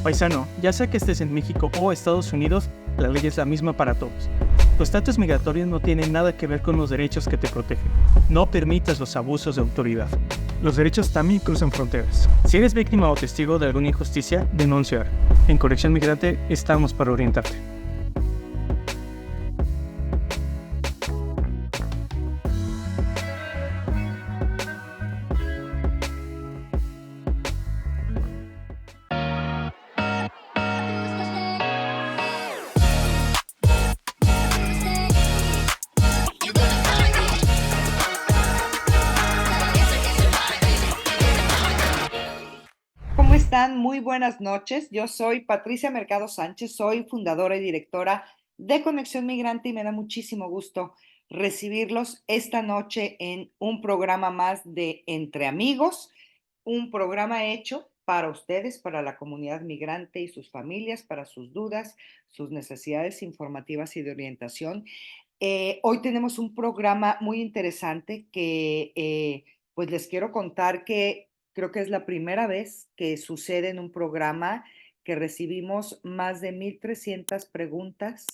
Paisano, ya sea que estés en México o Estados Unidos, la ley es la misma para todos. Tu estatus migratorio no tiene nada que ver con los derechos que te protegen. No permitas los abusos de autoridad. Los derechos también cruzan fronteras. Si eres víctima o testigo de alguna injusticia, denuncia. En Conexión Migrante estamos para orientarte. ¿Cómo están? Muy buenas noches. Yo soy Patricia Mercado Sánchez, soy fundadora y directora de Conexión Migrante y me da muchísimo gusto recibirlos esta noche en un programa más de Entre Amigos, un programa hecho para ustedes, para la comunidad migrante y sus familias, para sus dudas, sus necesidades informativas y de orientación. Hoy tenemos un programa muy interesante que pues les quiero contar que creo que es la primera vez que sucede en un programa que recibimos más de 1,300 preguntas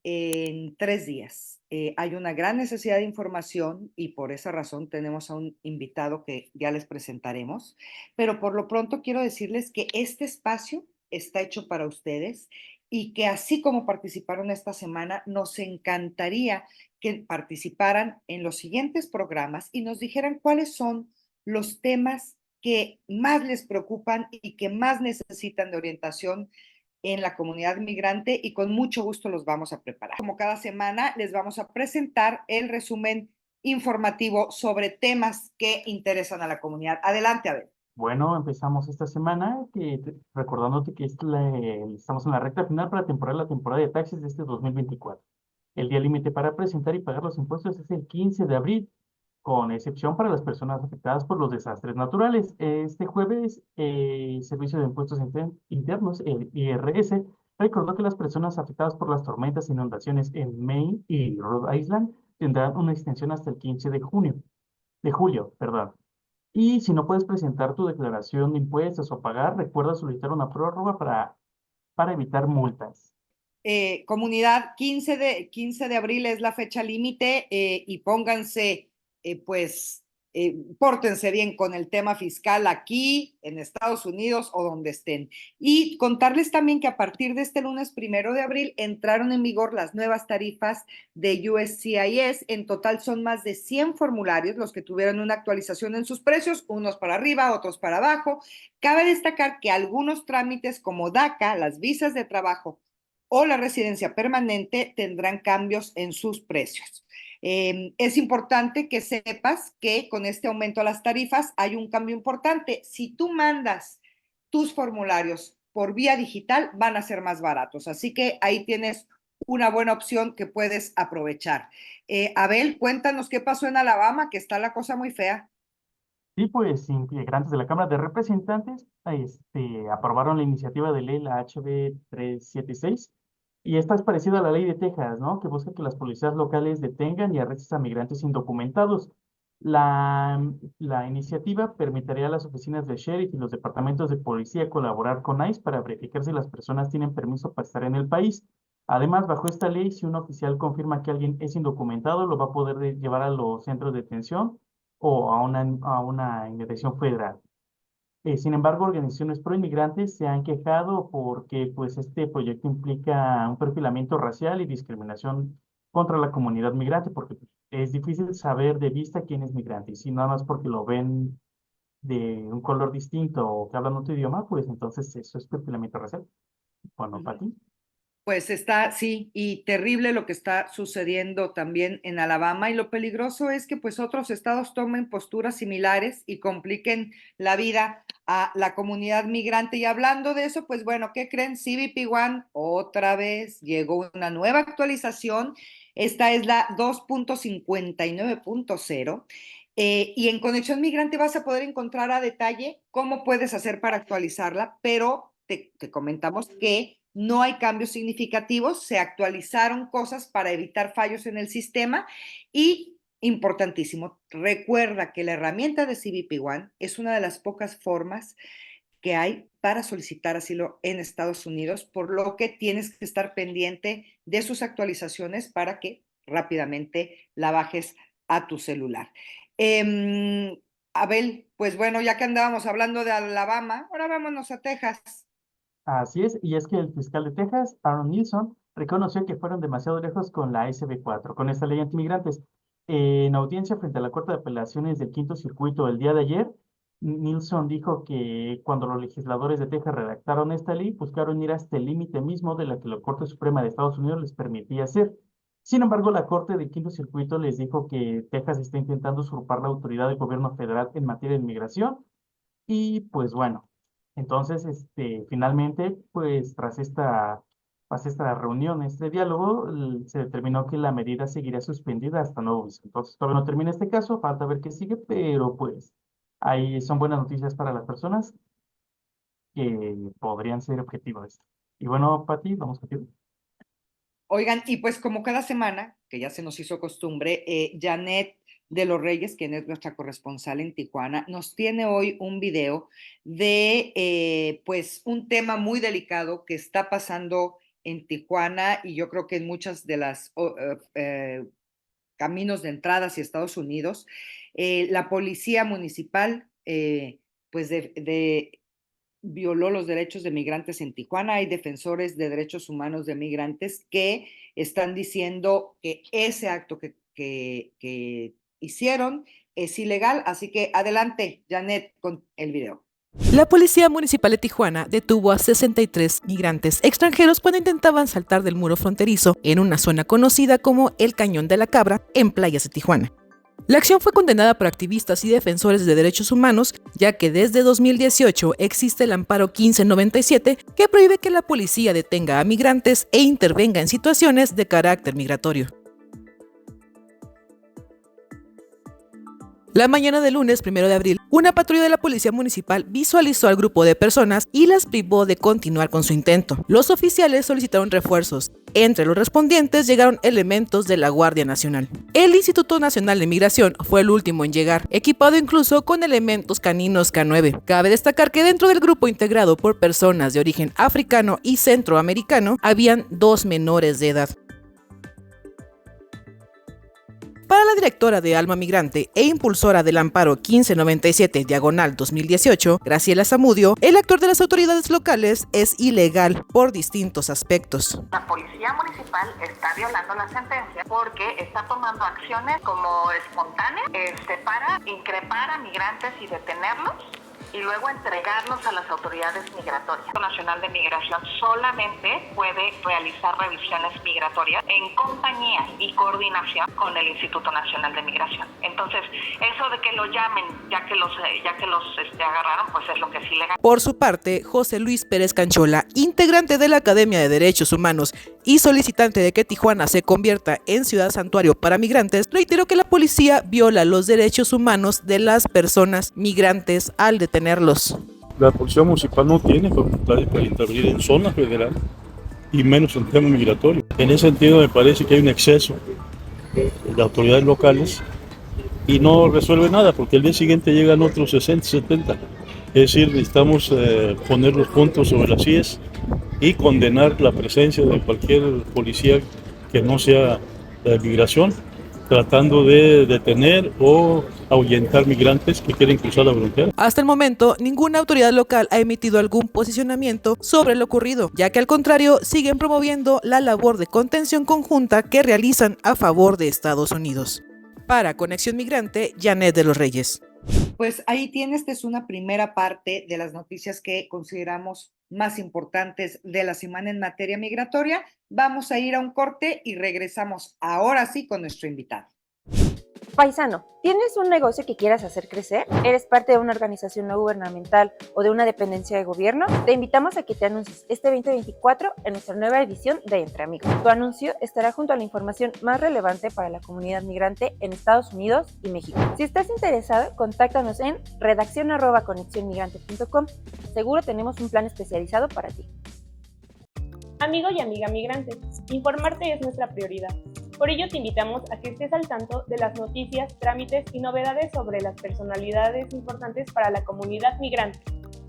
en 3 días. Hay una gran necesidad de información y por esa razón tenemos a un invitado que ya les presentaremos, pero por lo pronto quiero decirles que este espacio está hecho para ustedes y que así como participaron esta semana, nos encantaría que participaran en los siguientes programas y nos dijeran cuáles son los temas que más les preocupan y que más necesitan de orientación en la comunidad migrante y con mucho gusto los vamos a preparar. Como cada semana, les vamos a presentar el resumen informativo sobre temas que interesan a la comunidad. Adelante, Abel. Bueno, empezamos esta semana recordándote que estamos en la recta final para la temporada de taxes de este 2024. El día límite para presentar y pagar los impuestos es el 15 de abril, con excepción para las personas afectadas por los desastres naturales. Este jueves, Servicio de Impuestos Internos, el IRS, recordó que las personas afectadas por las tormentas e inundaciones en Maine y Rhode Island tendrán una extensión hasta el 15 de julio, perdón. Y si no puedes presentar tu declaración de impuestos o pagar, recuerda solicitar una prórroga para evitar multas. Comunidad, 15 de abril es la fecha límite y pónganse, pues, pórtense bien con el tema fiscal aquí, en Estados Unidos o donde estén. Y contarles también que a partir de este lunes 1 de abril entraron en vigor las nuevas tarifas de USCIS. En total son más de 100 formularios los que tuvieron una actualización en sus precios, unos para arriba, otros para abajo. Cabe destacar que algunos trámites como DACA, las visas de trabajo, o la residencia permanente tendrán cambios en sus precios. Es importante que sepas que con este aumento a las tarifas hay un cambio importante. Si tú mandas tus formularios por vía digital, van a ser más baratos. Así que ahí tienes una buena opción que puedes aprovechar. Abel, cuéntanos qué pasó en Alabama, que está la cosa muy fea. Y pues integrantes de la Cámara de Representantes aprobaron la iniciativa de ley, la HB 376, y esta es parecida a la ley de Texas, ¿no? Que busca que las policías locales detengan y arresten a migrantes indocumentados. La iniciativa permitiría a las oficinas de sheriff y los departamentos de policía colaborar con ICE para verificar si las personas tienen permiso para estar en el país. Además, bajo esta ley, si un oficial confirma que alguien es indocumentado, lo va a poder llevar a los centros de detención o a una investigación federal. Sin embargo, organizaciones pro inmigrantes se han quejado porque pues, este proyecto implica un perfilamiento racial y discriminación contra la comunidad migrante, porque pues, es difícil saber de vista quién es migrante, y si nada más porque lo ven de un color distinto o que hablan otro idioma, pues entonces eso es perfilamiento racial. Bueno, para ti. Pues está, sí, y terrible lo que está sucediendo también en Alabama y lo peligroso es que pues otros estados tomen posturas similares y compliquen la vida a la comunidad migrante. Y hablando de eso, pues bueno, ¿qué creen? CBP One otra vez llegó una nueva actualización. Esta es la 2.59.0. Y en Conexión Migrante vas a poder encontrar a detalle cómo puedes hacer para actualizarla, pero te comentamos que no hay cambios significativos, se actualizaron cosas para evitar fallos en el sistema y, importantísimo, recuerda que la herramienta de CBP One es una de las pocas formas que hay para solicitar asilo en Estados Unidos, por lo que tienes que estar pendiente de sus actualizaciones para que rápidamente la bajes a tu celular. Abel, pues bueno, ya que andábamos hablando de Alabama, ahora vámonos a Texas. Así es, y es que el fiscal de Texas, Aaron Nilsson, reconoció que fueron demasiado lejos con la SB4, con esta ley antimigrantes. En audiencia frente a la Corte de Apelaciones del Quinto Circuito el día de ayer, Nilsson dijo que cuando los legisladores de Texas redactaron esta ley, buscaron ir hasta el límite mismo de la que la Corte Suprema de Estados Unidos les permitía hacer. Sin embargo, la Corte del Quinto Circuito les dijo que Texas está intentando usurpar la autoridad del gobierno federal en materia de inmigración y pues bueno, entonces, finalmente, pues tras esta reunión, este diálogo, se determinó que la medida seguirá suspendida hasta nuevo aviso. Entonces, todavía no termina este caso, falta ver qué sigue, pero pues ahí son buenas noticias para las personas que podrían ser objetivo de esto. Y bueno, Pati, vamos contigo. Oigan, y pues como cada semana, que ya se nos hizo costumbre, Janet de los Reyes, quien es nuestra corresponsal en Tijuana, nos tiene hoy un video de pues un tema muy delicado que está pasando en Tijuana y yo creo que en muchas de las caminos de entrada hacia Estados Unidos. La policía municipal pues violó los derechos de migrantes en Tijuana. Hay defensores de derechos humanos de migrantes que están diciendo que ese acto que hicieron es ilegal. Así que adelante, Janet, con el video. La Policía Municipal de Tijuana detuvo a 63 migrantes extranjeros cuando intentaban saltar del muro fronterizo en una zona conocida como el Cañón de la Cabra, en playas de Tijuana. La acción fue condenada por activistas y defensores de derechos humanos, ya que desde 2018 existe el amparo 1597 que prohíbe que la policía detenga a migrantes e intervenga en situaciones de carácter migratorio. La mañana del lunes 1 de abril, una patrulla de la Policía Municipal visualizó al grupo de personas y las privó de continuar con su intento. Los oficiales solicitaron refuerzos. Entre los respondientes llegaron elementos de la Guardia Nacional. El Instituto Nacional de Migración fue el último en llegar, equipado incluso con elementos caninos K9. Cabe destacar que dentro del grupo integrado por personas de origen africano y centroamericano, habían 2 menores de edad. Para la directora de Alma Migrante e impulsora del amparo 1597/2018, Graciela Zamudio, el actuar de las autoridades locales es ilegal por distintos aspectos. La policía municipal está violando la sentencia porque está tomando acciones como espontáneas para increpar a migrantes y detenerlos y luego entregarlos a las autoridades migratorias. El Nacional de Migración solamente puede realizar revisiones migratorias en compañía y coordinación con el Instituto Nacional de Migración. Entonces, eso de que lo llamen ya que los agarraron, pues es lo que es ilegal. Por su parte, José Luis Pérez Canchola, integrante de la Academia de Derechos Humanos y solicitante de que Tijuana se convierta en ciudad santuario para migrantes, reiteró que la policía viola los derechos humanos de las personas migrantes al detenerlos. La policía municipal no tiene facultades para intervenir en zonas federales y menos en temas migratorios. En ese sentido me parece que hay un exceso de autoridades locales y no resuelve nada porque el día siguiente llegan otros 60, 70. Es decir, necesitamos poner los puntos sobre las IES y condenar la presencia de cualquier policía que no sea de migración, tratando de detener o ahuyentar migrantes que quieren cruzar la frontera. Hasta el momento, ninguna autoridad local ha emitido algún posicionamiento sobre lo ocurrido, ya que al contrario, siguen promoviendo la labor de contención conjunta que realizan a favor de Estados Unidos. Para Conexión Migrante, Janet de los Reyes. Pues ahí tienes, esta es una primera parte de las noticias que consideramos más importantes de la semana en materia migratoria. Vamos a ir a un corte y regresamos ahora sí con nuestro invitado. Paisano, ¿tienes un negocio que quieras hacer crecer? ¿Eres parte de una organización no gubernamental o de una dependencia de gobierno? Te invitamos a que te anuncies este 2024 en nuestra nueva edición de Entre Amigos. Tu anuncio estará junto a la información más relevante para la comunidad migrante en Estados Unidos y México. Si estás interesado, contáctanos en redaccion@conexionmigrante.com. Seguro tenemos un plan especializado para ti. Amigo y amiga migrante, informarte es nuestra prioridad. Por ello te invitamos a que estés al tanto de las noticias, trámites y novedades sobre las personalidades importantes para la comunidad migrante.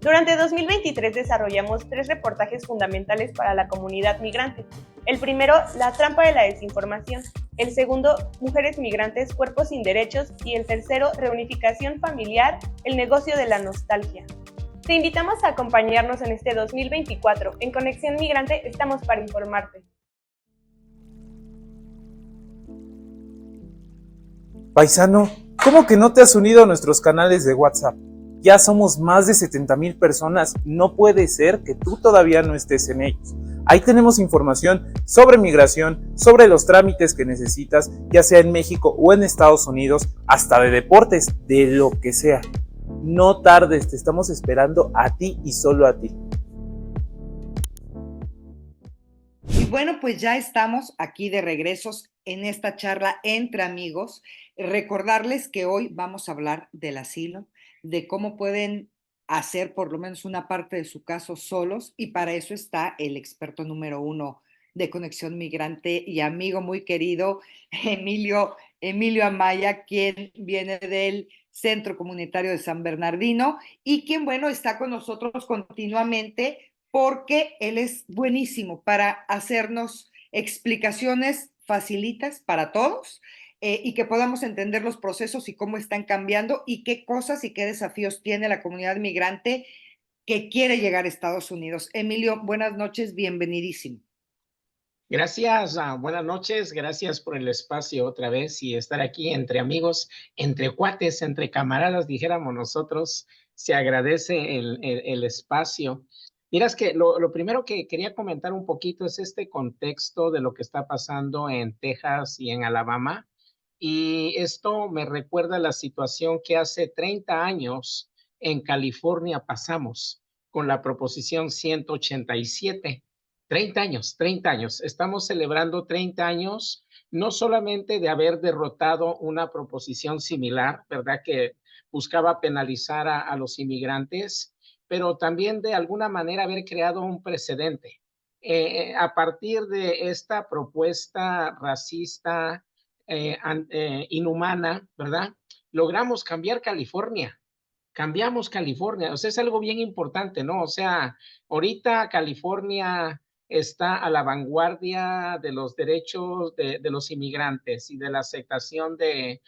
Durante 2023 desarrollamos 3 reportajes fundamentales para la comunidad migrante. El primero, la trampa de la desinformación. El segundo, mujeres migrantes, cuerpos sin derechos. Y el tercero, reunificación familiar, el negocio de la nostalgia. Te invitamos a acompañarnos en este 2024. En Conexión Migrante estamos para informarte. Paisano, ¿cómo que no te has unido a nuestros canales de WhatsApp? Ya somos más de 70,000 personas, no puede ser que tú todavía no estés en ellos. Ahí tenemos información sobre migración, sobre los trámites que necesitas, ya sea en México o en Estados Unidos, hasta de deportes, de lo que sea. No tardes, te estamos esperando a ti y solo a ti. Y bueno, pues ya estamos aquí de regresos en esta charla entre amigos. Recordarles que hoy vamos a hablar del asilo, de cómo pueden hacer por lo menos una parte de su caso solos, y para eso está el experto número 1 de Conexión Migrante y amigo muy querido, Emilio Amaya, quien viene del Centro Comunitario de San Bernardino y quien, bueno, está con nosotros continuamente porque él es buenísimo para hacernos explicaciones facilitas para todos, y que podamos entender los procesos y cómo están cambiando y qué cosas y qué desafíos tiene la comunidad migrante que quiere llegar a Estados Unidos. Emilio, buenas noches, bienvenidísimo. Gracias, buenas noches, gracias por el espacio otra vez y estar aquí entre amigos, entre cuates, entre camaradas, dijéramos nosotros. Se agradece el espacio. Miras que lo primero que quería comentar un poquito es este contexto de lo que está pasando en Texas y en Alabama. Y esto me recuerda la situación que hace 30 años en California pasamos con la proposición 187. 30 años. Estamos celebrando 30 años, no solamente de haber derrotado una proposición similar, ¿verdad? Que buscaba penalizar a los inmigrantes, pero también de alguna manera haber creado un precedente. A partir de esta propuesta racista, inhumana, ¿verdad? Logramos cambiar California. Cambiamos California. O sea, es algo bien importante, ¿no? O sea, ahorita California está a la vanguardia de los derechos de los inmigrantes y de la aceptación de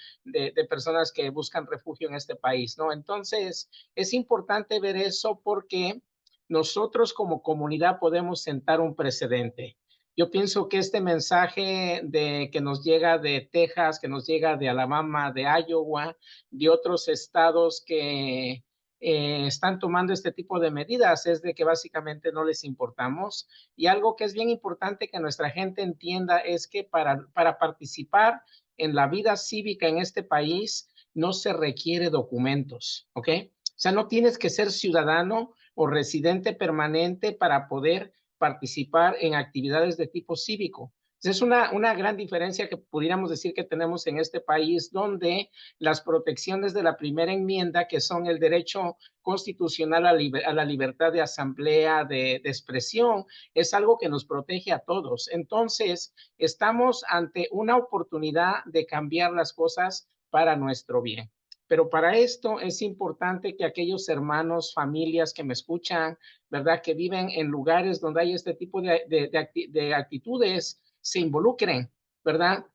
personas que buscan refugio en este país, ¿no? Entonces, es importante ver eso porque nosotros como comunidad podemos sentar un precedente. Yo pienso que este mensaje que nos llega de Texas, que nos llega de Alabama, de Iowa, de otros estados que están tomando este tipo de medidas, es de que básicamente no les importamos. Y algo que es bien importante que nuestra gente entienda es que para participar en la vida cívica en este país no se requiere documentos, ¿ok? O sea, no tienes que ser ciudadano o residente permanente para poder participar en actividades de tipo cívico. Es una gran diferencia que pudiéramos decir que tenemos en este país, donde las protecciones de la primera enmienda, que son el derecho constitucional a la libertad de asamblea, de expresión, es algo que nos protege a todos. Entonces, estamos ante una oportunidad de cambiar las cosas para nuestro bien. Pero para esto es importante que aquellos hermanos, familias que me escuchan, ¿verdad? Que viven en lugares donde hay este tipo de actitudes, se involucren, ¿verdad?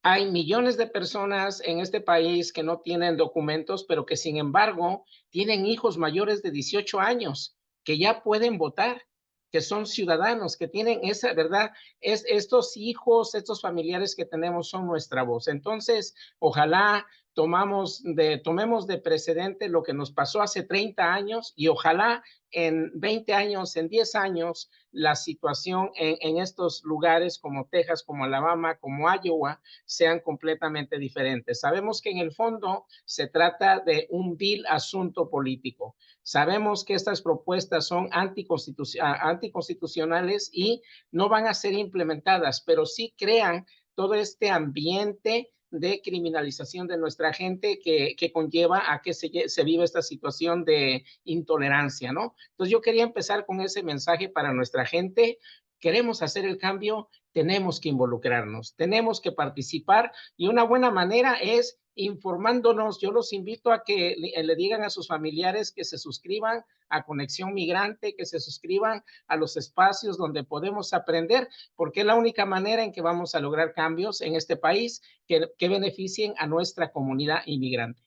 Hay millones de personas en este país que no tienen documentos, pero que sin embargo tienen hijos mayores de 18 años que ya pueden votar, que son ciudadanos, que tienen esa, ¿verdad? Estos hijos, estos familiares que tenemos son nuestra voz. Entonces, ojalá tomemos de precedente lo que nos pasó hace 30 años y ojalá en 20 años, en 10 años, la situación en estos lugares como Texas, como Alabama, como Iowa, sean completamente diferentes. Sabemos que en el fondo se trata de un vil asunto político. Sabemos que estas propuestas son anticonstitucionales y no van a ser implementadas, pero sí crean todo este ambiente de criminalización de nuestra gente que conlleva a que se viva esta situación de intolerancia, ¿no? Entonces yo quería empezar con ese mensaje para nuestra gente. Queremos hacer el cambio, tenemos que involucrarnos, tenemos que participar y una buena manera es informándonos. Yo los invito a que le digan a sus familiares que se suscriban a Conexión Migrante, que se suscriban a los espacios donde podemos aprender, porque es la única manera en que vamos a lograr cambios en este país que beneficien a nuestra comunidad inmigrante.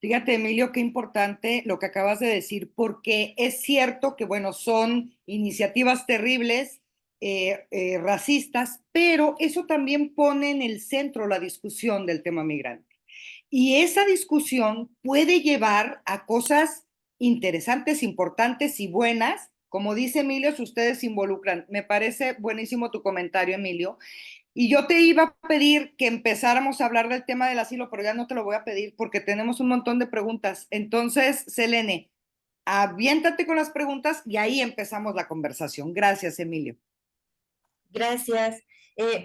Fíjate, Emilio, qué importante lo que acabas de decir, porque es cierto que, bueno, son iniciativas terribles, racistas, pero eso también pone en el centro la discusión del tema migrante. Y esa discusión puede llevar a cosas interesantes, importantes y buenas. Como dice Emilio, si ustedes se involucran. Me parece buenísimo tu comentario, Emilio. Y yo te iba a pedir que empezáramos a hablar del tema del asilo, pero ya no te lo voy a pedir porque tenemos un montón de preguntas. Entonces, Selene, aviéntate con las preguntas y ahí empezamos la conversación. Gracias, Emilio. Gracias.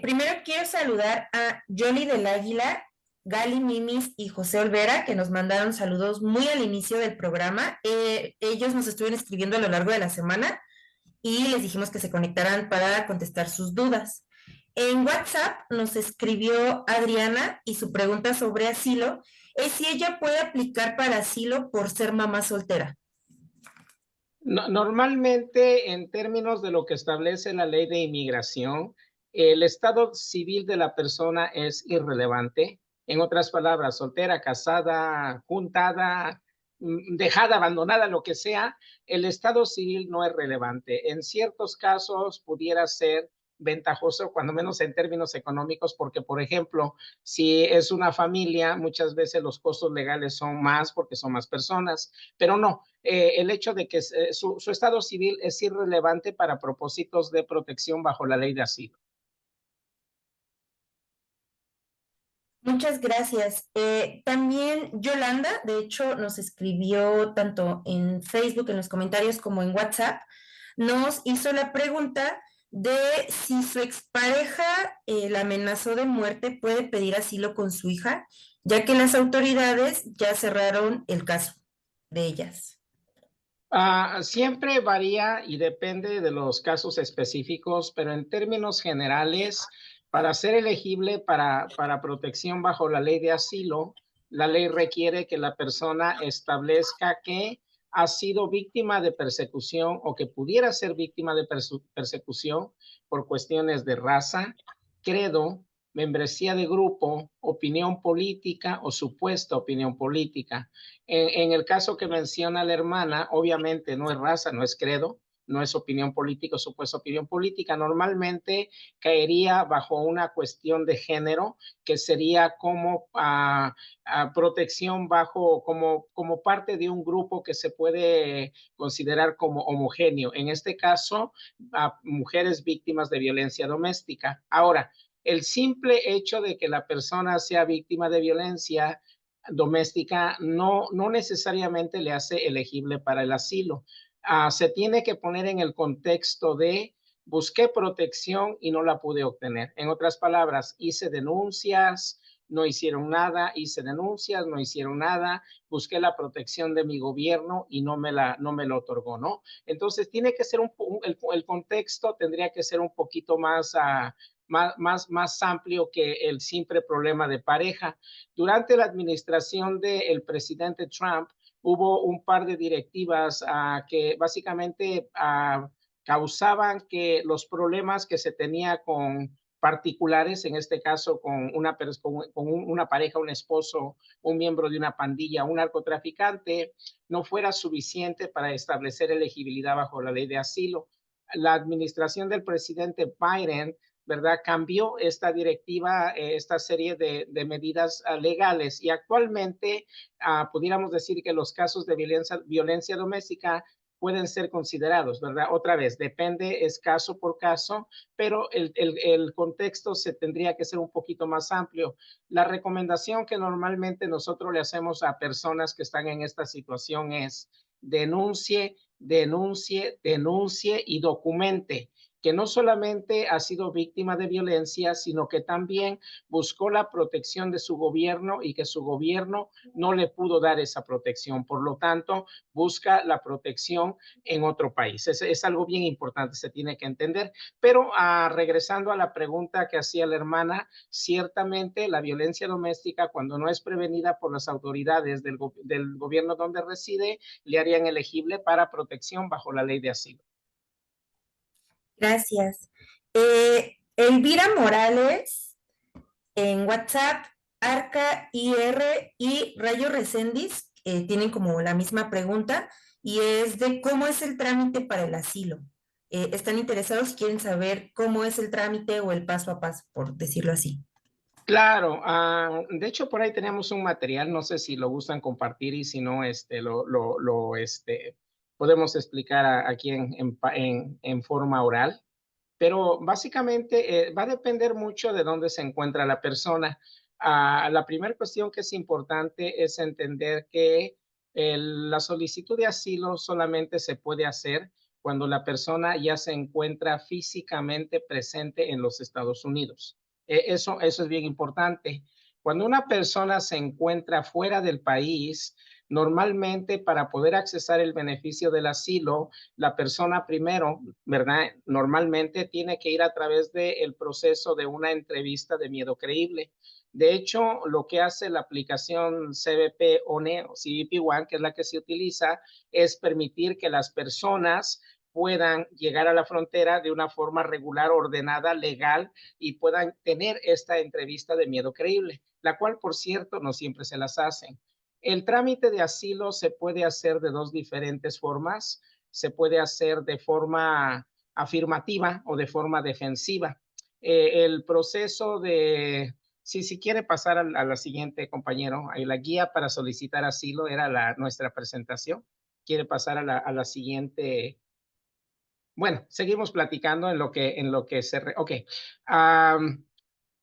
Primero quiero saludar a Johnny del Águila, Gali Mimis y José Olvera, que nos mandaron saludos muy al inicio del programa. Ellos nos estuvieron escribiendo a lo largo de la semana y les dijimos que se conectaran para contestar sus dudas. En WhatsApp nos escribió Adriana y su pregunta sobre asilo es si ella puede aplicar para asilo por ser mamá soltera. Normalmente, en términos de lo que establece la ley de inmigración, el estado civil de la persona es irrelevante. En otras palabras, soltera, casada, juntada, dejada, abandonada, lo que sea, el estado civil no es relevante. En ciertos casos pudiera ser ventajoso, cuando menos en términos económicos, porque, por ejemplo, si es una familia, muchas veces los costos legales son más porque son más personas, pero no, el hecho de que su estado civil es irrelevante para propósitos de protección bajo la ley de asilo. Muchas gracias. También Yolanda, de hecho, nos escribió tanto en Facebook, en los comentarios, como en WhatsApp, nos hizo la pregunta de si su expareja la amenazó de muerte, puede pedir asilo con su hija, ya que las autoridades ya cerraron el caso de ellas. Siempre varía y depende de los casos específicos, pero en términos generales, para ser elegible para protección bajo la ley de asilo, la ley requiere que la persona establezca que ha sido víctima de persecución o que pudiera ser víctima de persecución por cuestiones de raza, credo, membresía de grupo, opinión política o supuesta opinión política. En el caso que menciona la hermana, obviamente no es raza, no es credo, no es opinión política o supuesta opinión política. Normalmente caería bajo una cuestión de género que sería como protección bajo, como parte de un grupo que se puede considerar como homogéneo. En este caso, a mujeres víctimas de violencia doméstica. Ahora, el simple hecho de que la persona sea víctima de violencia doméstica no necesariamente le hace elegible para el asilo. Se tiene que poner en el contexto de busqué protección y no la pude obtener. En otras palabras, hice denuncias, no hicieron nada, hice denuncias, no hicieron nada, busqué la protección de mi gobierno y no me lo otorgó, ¿no? Entonces tiene que ser el contexto tendría que ser un poquito más amplio que el simple problema de pareja. Durante la administración del presidente Trump, hubo un par de directivas que básicamente causaban que los problemas que se tenía con particulares, en este caso con una pareja, un esposo, un miembro de una pandilla, un narcotraficante, no fuera suficiente para establecer elegibilidad bajo la ley de asilo. La administración del presidente Biden, ¿verdad?, cambió esta directiva, esta serie de medidas legales, y actualmente pudiéramos decir que los casos de violencia doméstica pueden ser considerados, ¿verdad? Otra vez, depende, es caso por caso, pero el contexto se tendría que ser un poquito más amplio. La recomendación que normalmente nosotros le hacemos a personas que están en esta situación es denuncie, denuncie, denuncie y documente. que no solamente ha sido víctima de violencia, sino que también buscó la protección de su gobierno y que su gobierno no le pudo dar esa protección. Por lo tanto, busca la protección en otro país. Es algo bien importante, se tiene que entender. Pero regresando a la pregunta que hacía la hermana, ciertamente la violencia doméstica, cuando no es prevenida por las autoridades del gobierno donde reside, le harían elegible para protección bajo la ley de asilo. Gracias. Elvira Morales en WhatsApp, Arca IR y Rayo Recendis tienen como la misma pregunta y es de cómo es el trámite para el asilo. Están interesados y quieren saber cómo es el trámite o el paso a paso, por decirlo así. Claro, de hecho por ahí tenemos un material, no sé si lo gustan compartir y si no, podemos explicar aquí en forma oral. Pero básicamente va a depender mucho de dónde se encuentra la persona. La primera cuestión que es importante es entender que la solicitud de asilo solamente se puede hacer cuando la persona ya se encuentra físicamente presente en los Estados Unidos. Eso es bien importante. Cuando una persona se encuentra fuera del país, normalmente para poder accesar el beneficio del asilo, la persona primero, ¿verdad? Normalmente tiene que ir a través del proceso de una entrevista de miedo creíble. De hecho, lo que hace la aplicación CBP ONE o CBP One, que es la que se utiliza, es permitir que las personas puedan llegar a la frontera de una forma regular, ordenada, legal y puedan tener esta entrevista de miedo creíble, la cual, por cierto, no siempre se las hacen. El trámite de asilo se puede hacer de dos diferentes formas. Se puede hacer de forma afirmativa o de forma defensiva. El proceso de, si quiere pasar a la siguiente, compañero, ahí la guía para solicitar asilo era nuestra presentación. Quiere pasar a la siguiente. Bueno, seguimos platicando en lo que se... Ok.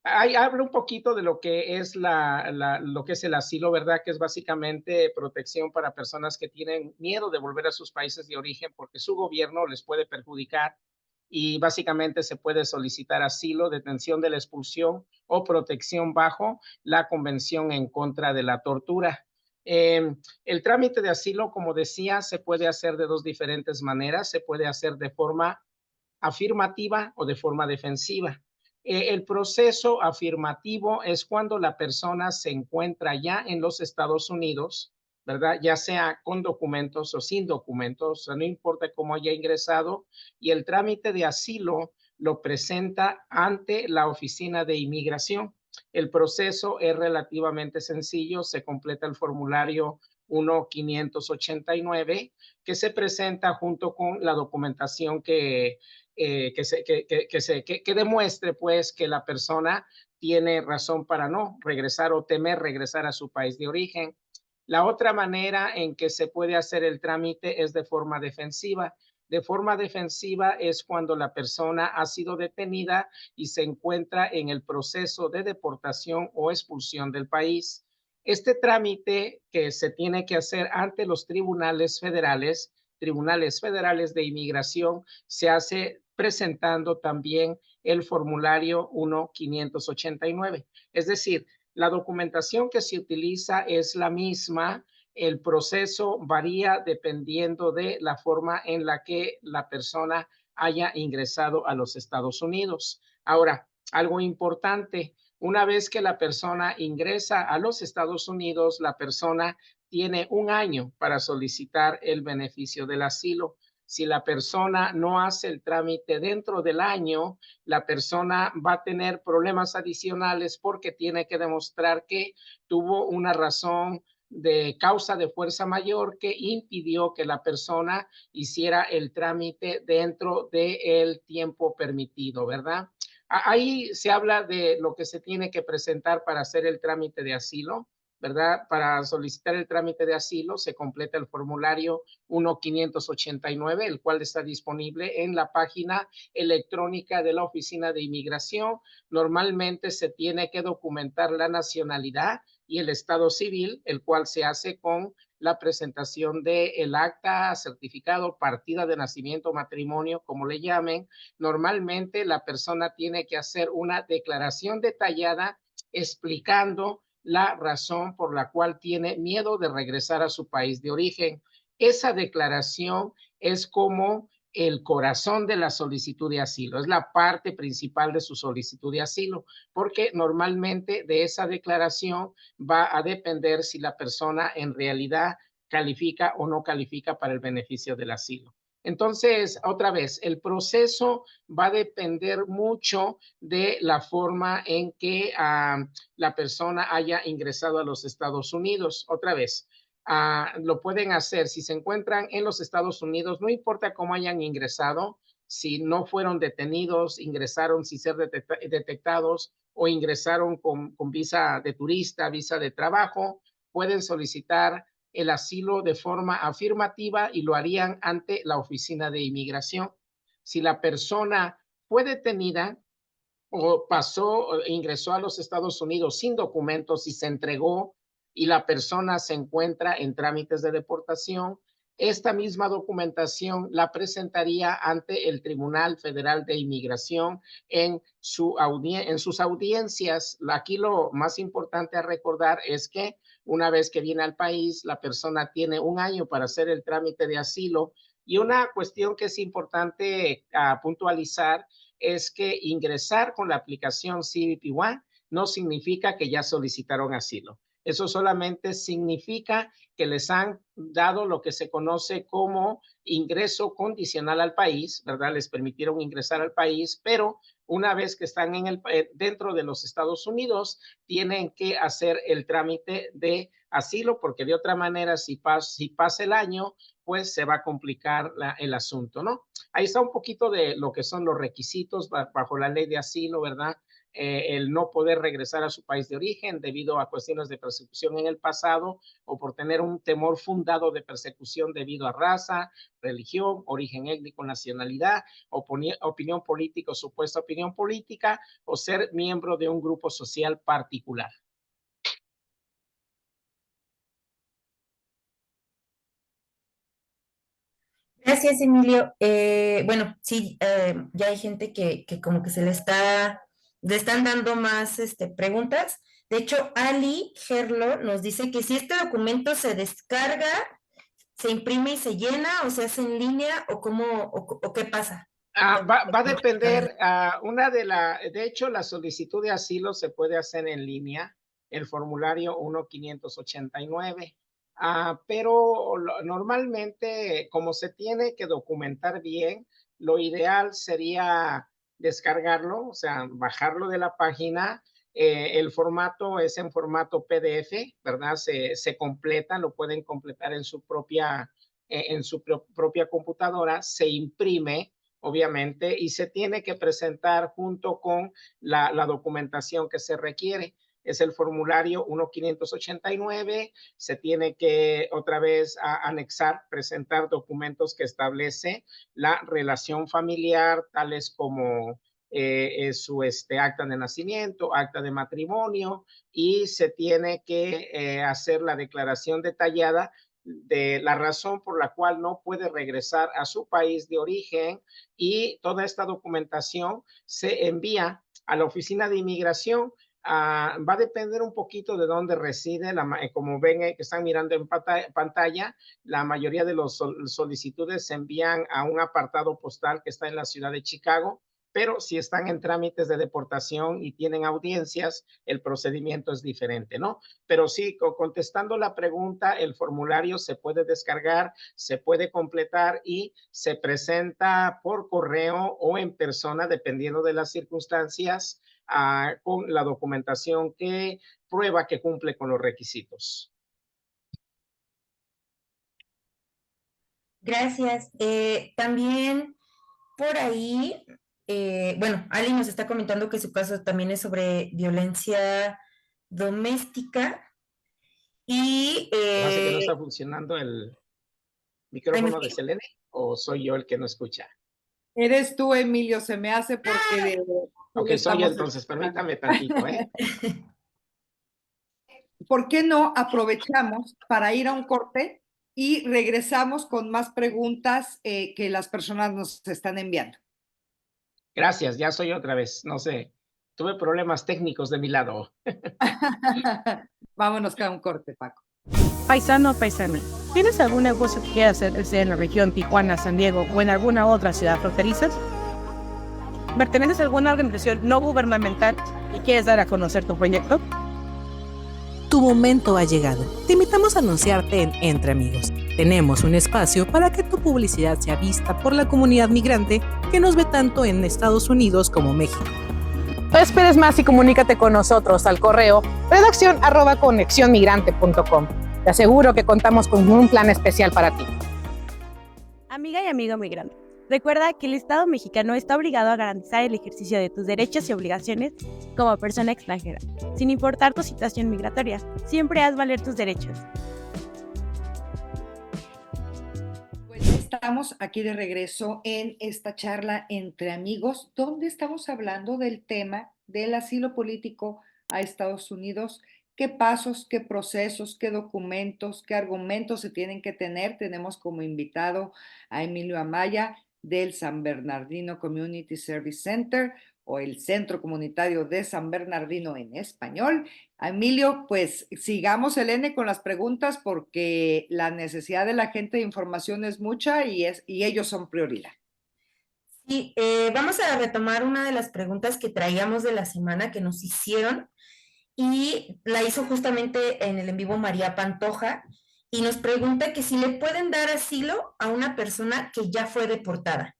Ahí hablo un poquito de lo que es lo que es el asilo, ¿verdad? Que es básicamente protección para personas que tienen miedo de volver a sus países de origen porque su gobierno les puede perjudicar y básicamente se puede solicitar asilo, detención de la expulsión o protección bajo la Convención en contra de la tortura. El trámite de asilo, como decía, se puede hacer de dos diferentes maneras. Se puede hacer de forma afirmativa o de forma defensiva. El proceso afirmativo es cuando la persona se encuentra ya en los Estados Unidos, ¿verdad? Ya sea con documentos o sin documentos, o sea, no importa cómo haya ingresado, y el trámite de asilo lo presenta ante la Oficina de Inmigración. El proceso es relativamente sencillo, se completa el formulario 1589 que se presenta junto con la documentación que demuestre pues que la persona tiene razón para no regresar o temer regresar a su país de origen. La otra manera en que se puede hacer el trámite es de forma defensiva. De forma defensiva es cuando la persona ha sido detenida y se encuentra en el proceso de deportación o expulsión del país. Este trámite que se tiene que hacer ante los tribunales federales de inmigración, se hace presentando también el formulario 1589. Es decir, la documentación que se utiliza es la misma. El proceso varía dependiendo de la forma en la que la persona haya ingresado a los Estados Unidos. Ahora, algo importante, una vez que la persona ingresa a los Estados Unidos, la persona tiene un año para solicitar el beneficio del asilo. Si la persona no hace el trámite dentro del año, la persona va a tener problemas adicionales porque tiene que demostrar que tuvo una razón de causa de fuerza mayor que impidió que la persona hiciera el trámite dentro del tiempo permitido, ¿verdad? Ahí se habla de lo que se tiene que presentar para hacer el trámite de asilo, ¿verdad? Para solicitar el trámite de asilo se completa el formulario 1589, el cual está disponible en la página electrónica de la Oficina de Inmigración. Normalmente se tiene que documentar la nacionalidad y el estado civil, el cual se hace con la presentación del acta, certificado, partida de nacimiento, matrimonio, como le llamen. Normalmente la persona tiene que hacer una declaración detallada explicando la razón por la cual tiene miedo de regresar a su país de origen. Esa declaración es como el corazón de la solicitud de asilo, es la parte principal de su solicitud de asilo, porque normalmente de esa declaración va a depender si la persona en realidad califica o no califica para el beneficio del asilo. Entonces, otra vez, el proceso va a depender mucho de la forma en que la persona haya ingresado a los Estados Unidos. Otra vez, lo pueden hacer si se encuentran en los Estados Unidos, no importa cómo hayan ingresado, si no fueron detenidos, ingresaron sin ser detectados o ingresaron con visa de turista, visa de trabajo, pueden solicitar el asilo de forma afirmativa y lo harían ante la oficina de inmigración. Si la persona fue detenida o ingresó a los Estados Unidos sin documentos y se entregó y la persona se encuentra en trámites de deportación, esta misma documentación la presentaría ante el Tribunal Federal de Inmigración en sus audiencias. Aquí lo más importante a recordar es que una vez que viene al país, la persona tiene 1 año para hacer el trámite de asilo. Y una cuestión que es importante puntualizar es que ingresar con la aplicación CBP One no significa que ya solicitaron asilo. Eso solamente significa que les han dado lo que se conoce como ingreso condicional al país, ¿verdad? Les permitieron ingresar al país, pero una vez que están dentro de los Estados Unidos, tienen que hacer el trámite de asilo, porque de otra manera, si pasa el año, pues se va a complicar el asunto, ¿no? Ahí está un poquito de lo que son los requisitos bajo la ley de asilo, ¿verdad? El no poder regresar a su país de origen debido a cuestiones de persecución en el pasado o por tener un temor fundado de persecución debido a raza, religión, origen étnico, nacionalidad, opinión política o supuesta opinión política o ser miembro de un grupo social particular. Gracias, Emilio. Bueno, sí, ya hay gente que como que le están dando más preguntas. De hecho, Ali Gerlo nos dice que si este documento se descarga, se imprime y se llena, o se hace en línea, o qué pasa. Va a depender, de hecho, la solicitud de asilo se puede hacer en línea, el formulario 1589. Pero normalmente, como se tiene que documentar bien, lo ideal sería descargarlo, o sea, bajarlo de la página. El formato es en formato PDF, ¿verdad? Se completa, lo pueden completar en su propia computadora, se imprime, obviamente, y se tiene que presentar junto con la documentación que se requiere. Es el formulario 1589, se tiene que otra vez anexar, presentar documentos que establece la relación familiar, tales como su acta de nacimiento, acta de matrimonio, y se tiene que hacer la declaración detallada de la razón por la cual no puede regresar a su país de origen, y toda esta documentación se envía a la oficina de inmigración. Va a depender un poquito de dónde reside, como ven que están mirando en pantalla, la mayoría de las solicitudes se envían a un apartado postal que está en la ciudad de Chicago, pero si están en trámites de deportación y tienen audiencias, el procedimiento es diferente, ¿no? Pero sí, contestando la pregunta, el formulario se puede descargar, se puede completar y se presenta por correo o en persona, dependiendo de las circunstancias, con la documentación que prueba que cumple con los requisitos. Gracias. También por ahí, bueno, Ali nos está comentando que su caso también es sobre violencia doméstica y... ¿Parece que no está funcionando el micrófono de Selene o soy yo el que no escucha? Eres tú, Emilio, se me hace porque... Ok, soy yo entonces, permítame tantito, ¿eh? ¿por qué no aprovechamos para ir a un corte y regresamos con más preguntas que las personas nos están enviando? Gracias, ya soy otra vez. No sé, tuve problemas técnicos de mi lado. Vámonos con un corte, Paco. Paisano, paisano, ¿tienes algún negocio que quieras hacer en la región Tijuana, San Diego o en alguna otra ciudad fronteriza? ¿Perteneces a alguna organización no gubernamental y quieres dar a conocer tu proyecto? Tu momento ha llegado. Te invitamos a anunciarte en Entre Amigos. Tenemos un espacio para que tu publicidad sea vista por la comunidad migrante que nos ve tanto en Estados Unidos como México. No esperes más y comunícate con nosotros al correo redaccion@conexionmigrante.com. Te aseguro que contamos con un plan especial para ti. Amiga y amigo migrante, recuerda que el Estado mexicano está obligado a garantizar el ejercicio de tus derechos y obligaciones como persona extranjera, sin importar tu situación migratoria. Siempre haz valer tus derechos. Pues estamos aquí de regreso en esta charla entre amigos, donde estamos hablando del tema del asilo político a Estados Unidos. ¿Qué pasos, qué procesos, qué documentos, qué argumentos se tienen que tener? Tenemos como invitado a Emilio Amaya del San Bernardino Community Service Center, o el Centro Comunitario de San Bernardino en español. Emilio, pues sigamos, Elene, con las preguntas porque la necesidad de la gente de información es mucha y ellos son prioridad. Sí, vamos a retomar una de las preguntas que traíamos de la semana que nos hicieron y la hizo justamente en el en vivo María Pantoja y nos pregunta que si le pueden dar asilo a una persona que ya fue deportada.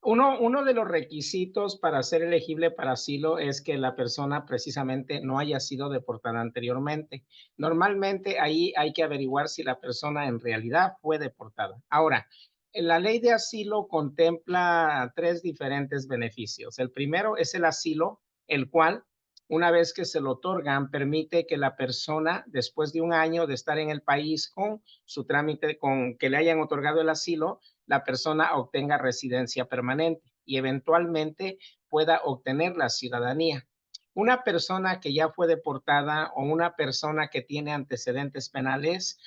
Uno de los requisitos para ser elegible para asilo es que la persona precisamente no haya sido deportada anteriormente. Normalmente ahí hay que averiguar si la persona en realidad fue deportada. Ahora, la ley de asilo contempla 3 diferentes beneficios. El primero es el asilo, el cual, una vez que se lo otorgan, permite que la persona, después de un año de estar en el país con su trámite, con que le hayan otorgado el asilo, la persona obtenga residencia permanente y eventualmente pueda obtener la ciudadanía. Una persona que ya fue deportada o una persona que tiene antecedentes penales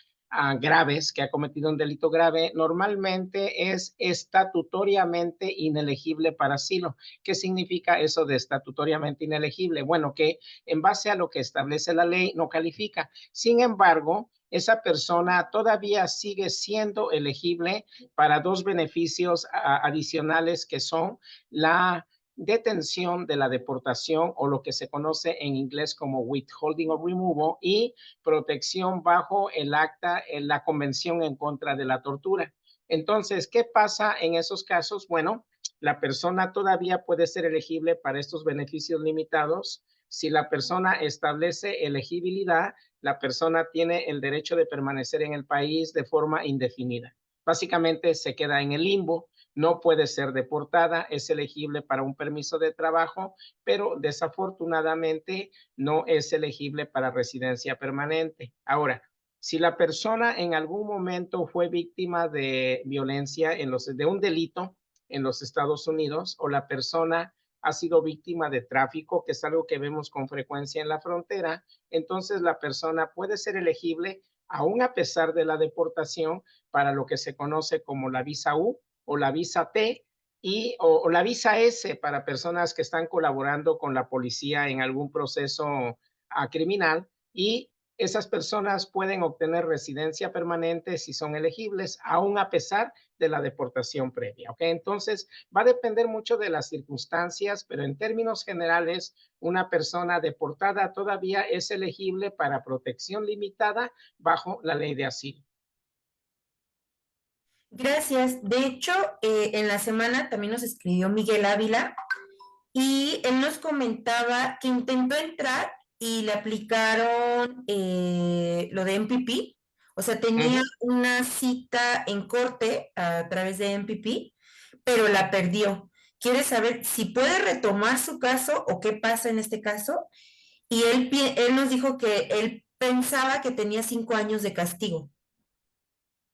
graves, que ha cometido un delito grave, normalmente es estatutoriamente inelegible para asilo. ¿Qué significa eso de estatutoriamente inelegible? Bueno, que en base a lo que establece la ley no califica. Sin embargo, esa persona todavía sigue siendo elegible para 2 beneficios adicionales que son la detención de la deportación o lo que se conoce en inglés como withholding of removal y protección bajo el acta, en la Convención en contra de la tortura. Entonces, ¿qué pasa en esos casos? Bueno, la persona todavía puede ser elegible para estos beneficios limitados. Si la persona establece elegibilidad, la persona tiene el derecho de permanecer en el país de forma indefinida. Básicamente se queda en el limbo, no puede ser deportada, es elegible para un permiso de trabajo, pero desafortunadamente no es elegible para residencia permanente. Ahora, si la persona en algún momento fue víctima de violencia de un delito en los Estados Unidos, o la persona ha sido víctima de tráfico, que es algo que vemos con frecuencia en la frontera, entonces la persona puede ser elegible aún a pesar de la deportación para lo que se conoce como la visa U o la visa T o la visa S para personas que están colaborando con la policía en algún proceso criminal, y esas personas pueden obtener residencia permanente si son elegibles, aún a pesar de la deportación previa. ¿Okay? Entonces, va a depender mucho de las circunstancias, pero en términos generales, una persona deportada todavía es elegible para protección limitada bajo la ley de asilo. Gracias. De hecho, en la semana también nos escribió Miguel Ávila y él nos comentaba que intentó entrar y le aplicaron lo de MPP, o sea, tenía una cita en corte a través de MPP, pero la perdió. Quiere saber si puede retomar su caso o qué pasa en este caso, y él nos dijo que él pensaba que tenía 5 años de castigo.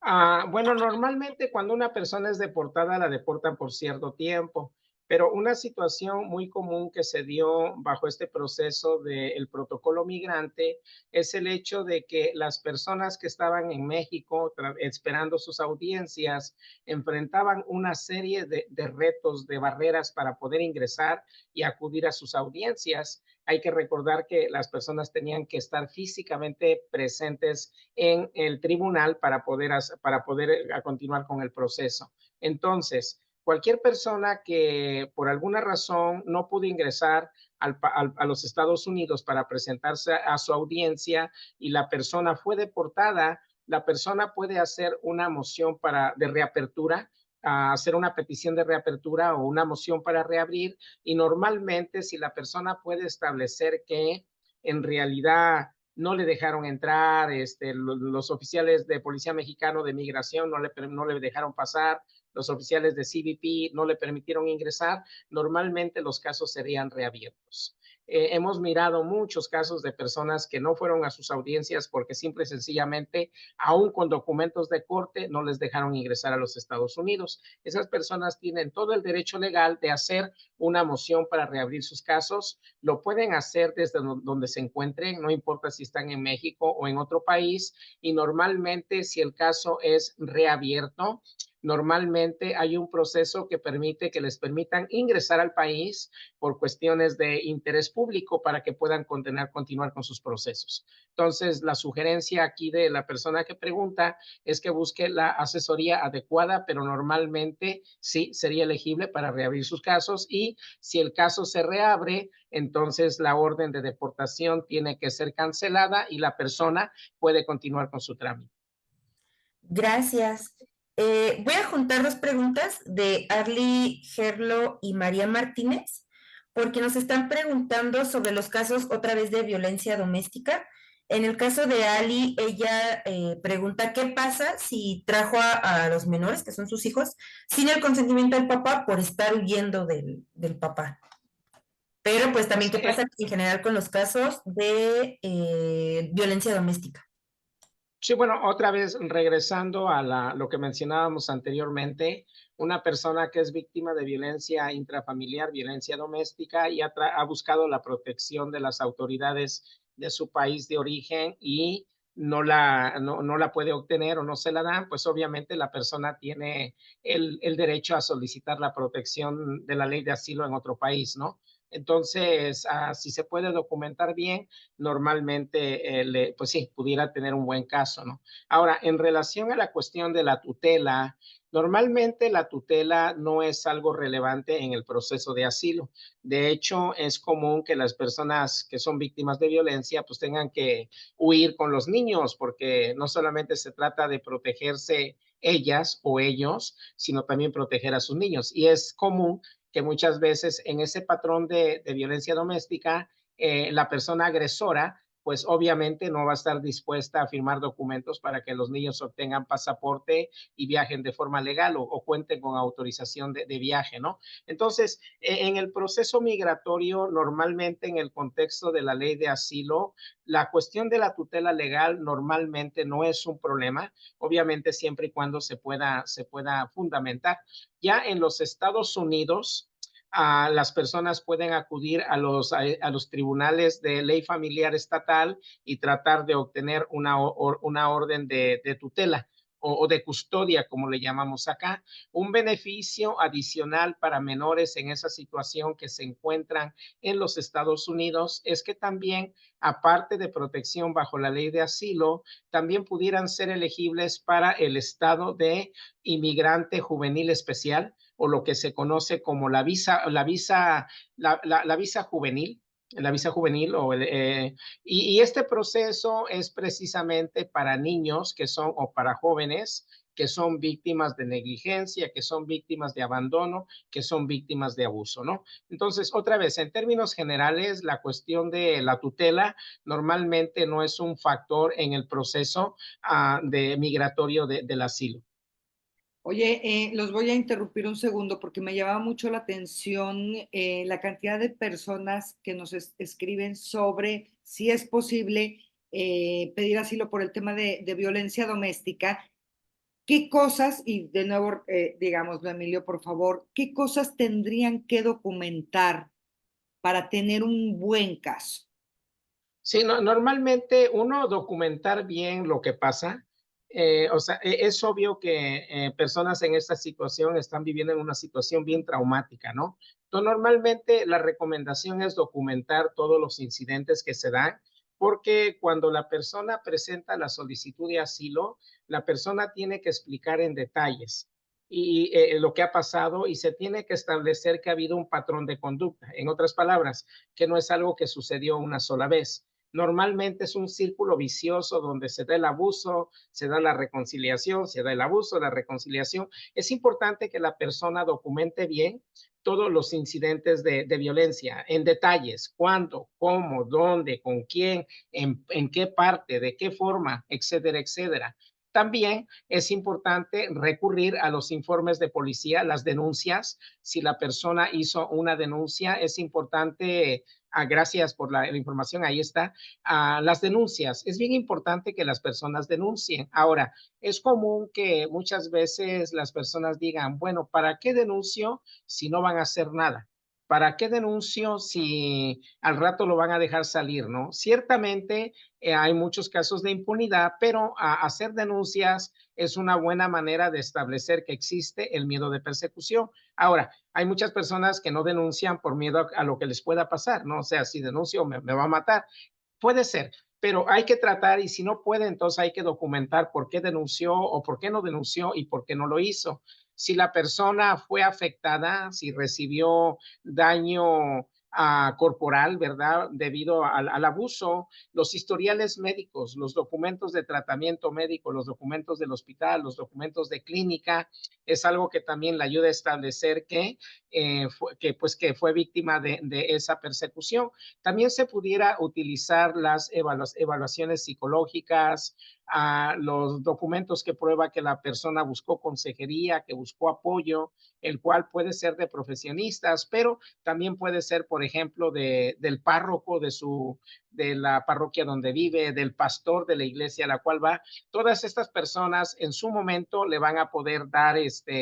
Bueno, normalmente cuando una persona es deportada, la deportan por cierto tiempo. Pero una situación muy común que se dio bajo este proceso del protocolo migrante es el hecho de que las personas que estaban en México esperando sus audiencias enfrentaban una serie de retos, de barreras para poder ingresar y acudir a sus audiencias. Hay que recordar que las personas tenían que estar físicamente presentes en el tribunal para poder continuar con el proceso. Entonces, cualquier persona que por alguna razón no pudo ingresar a los Estados Unidos para presentarse a su audiencia y la persona fue deportada, la persona puede hacer una moción de reapertura, hacer una petición de reapertura o una moción para reabrir, y normalmente si la persona puede establecer que en realidad no le dejaron entrar, los oficiales de Policía Mexicano de Migración no le dejaron pasar, los oficiales de CBP no le permitieron ingresar, normalmente los casos serían reabiertos. Hemos mirado muchos casos de personas que no fueron a sus audiencias porque simple y sencillamente, aún con documentos de corte, no les dejaron ingresar a los Estados Unidos. Esas personas tienen todo el derecho legal de hacer una moción para reabrir sus casos. Lo pueden hacer desde donde se encuentren, no importa si están en México o en otro país, y normalmente si el caso es reabierto, normalmente hay un proceso que permite que les permitan ingresar al país por cuestiones de interés público para que puedan continuar con sus procesos. Entonces, la sugerencia aquí de la persona que pregunta es que busque la asesoría adecuada, pero normalmente sí sería elegible para reabrir sus casos, y si el caso se reabre, entonces la orden de deportación tiene que ser cancelada y la persona puede continuar con su trámite. Gracias. Voy a juntar dos preguntas de Arly Gerlo y María Martínez, porque nos están preguntando sobre los casos otra vez de violencia doméstica. En el caso de Ali, ella pregunta qué pasa si trajo a los menores, que son sus hijos, sin el consentimiento del papá por estar huyendo del papá. Pero pues también qué pasa en general con los casos de violencia doméstica. Sí, bueno, otra vez regresando a lo que mencionábamos anteriormente, una persona que es víctima de violencia intrafamiliar, violencia doméstica, y ha buscado la protección de las autoridades de su país de origen y no la puede obtener o no se la dan, pues obviamente la persona tiene el derecho a solicitar la protección de la ley de asilo en otro país, ¿no? Entonces, si se puede documentar bien, normalmente, pues sí, pudiera tener un buen caso, ¿no? Ahora, en relación a la cuestión de la tutela, normalmente la tutela no es algo relevante en el proceso de asilo. De hecho, es común que las personas que son víctimas de violencia pues tengan que huir con los niños, porque no solamente se trata de protegerse ellas o ellos, sino también proteger a sus niños. Y es común que muchas veces en ese patrón de violencia doméstica, la persona agresora, pues obviamente no va a estar dispuesta a firmar documentos para que los niños obtengan pasaporte y viajen de forma legal o cuenten con autorización de viaje, ¿no? Entonces, en el proceso migratorio, normalmente en el contexto de la ley de asilo, la cuestión de la tutela legal normalmente no es un problema, obviamente siempre y cuando se pueda fundamentar. Ya en los Estados Unidos, las personas pueden acudir a los tribunales de ley familiar estatal y tratar de obtener una orden de tutela o de custodia, como le llamamos acá. Un beneficio adicional para menores en esa situación que se encuentran en los Estados Unidos es que también, aparte de protección bajo la ley de asilo, también pudieran ser elegibles para el estado de inmigrante juvenil especial, o lo que se conoce como la visa juvenil, y este proceso es precisamente para niños o para jóvenes que son víctimas de negligencia, que son víctimas de abandono, que son víctimas de abuso, ¿no? Entonces, otra vez, en términos generales, la cuestión de la tutela normalmente no es un factor en el proceso migratorio del asilo. Oye, los voy a interrumpir un segundo porque me llama mucho la atención la cantidad de personas que nos escriben sobre si es posible pedir asilo por el tema de violencia doméstica. ¿qué cosas, y de nuevo, digámoslo, Emilio, por favor, qué cosas tendrían que documentar para tener un buen caso? Sí, normalmente uno documentar bien lo que pasa, o sea, es obvio que personas en esta situación están viviendo en una situación bien traumática, ¿no? Entonces, normalmente la recomendación es documentar todos los incidentes que se dan, porque cuando la persona presenta la solicitud de asilo, la persona tiene que explicar en detalles y lo que ha pasado y se tiene que establecer que ha habido un patrón de conducta. En otras palabras, que no es algo que sucedió una sola vez. Normalmente es un círculo vicioso donde se da el abuso, se da la reconciliación, se da el abuso, la reconciliación. Es importante que la persona documente bien todos los incidentes de violencia en detalles, cuándo, cómo, dónde, con quién, en qué parte, de qué forma, etcétera, etcétera. También es importante recurrir a los informes de policía, las denuncias. Si la persona hizo una denuncia, es importante, gracias por la información, ahí está, las denuncias. Es bien importante que las personas denuncien. Ahora, es común que muchas veces las personas digan, bueno, ¿para qué denuncio si no van a hacer nada? ¿Para qué denuncio si al rato lo van a dejar salir, no? Ciertamente hay muchos casos de impunidad, pero hacer denuncias es una buena manera de establecer que existe el miedo de persecución. Ahora, hay muchas personas que no denuncian por miedo a lo que les pueda pasar, ¿no? O sea, si denuncio me va a matar. Puede ser, pero hay que tratar y si no puede, entonces hay que documentar por qué denunció o por qué no denunció y por qué no lo hizo. Si la persona fue afectada, si recibió daño corporal, ¿verdad? Debido al abuso, los historiales médicos, los documentos de tratamiento médico, los documentos del hospital, los documentos de clínica, es algo que también le ayuda a establecer que fue víctima de esa persecución. También se pudiera utilizar las evaluaciones psicológicas, los documentos que prueba que la persona buscó consejería, que buscó apoyo, el cual puede ser de profesionistas, pero también puede ser, por ejemplo, del párroco de la parroquia donde vive, del pastor de la iglesia a la cual va. Todas estas personas en su momento le van a poder dar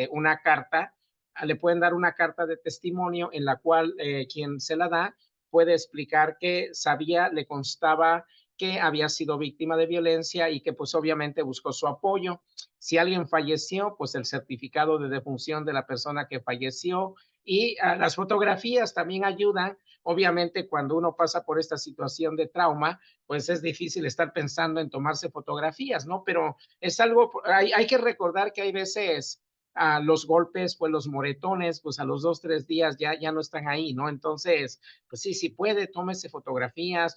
una carta, le pueden dar una carta de testimonio en la cual quien se la da puede explicar que sabía, le constaba que había sido víctima de violencia y que pues obviamente buscó su apoyo. Si alguien falleció, pues el certificado de defunción de la persona que falleció y las fotografías también ayudan. Obviamente cuando uno pasa por esta situación de trauma, pues es difícil estar pensando en tomarse fotografías, ¿no? Pero es algo, hay que recordar que hay veces los golpes, pues los moretones, pues a los 2, 3 días ya no están ahí, ¿no? Entonces, pues sí, si puede, tome fotografías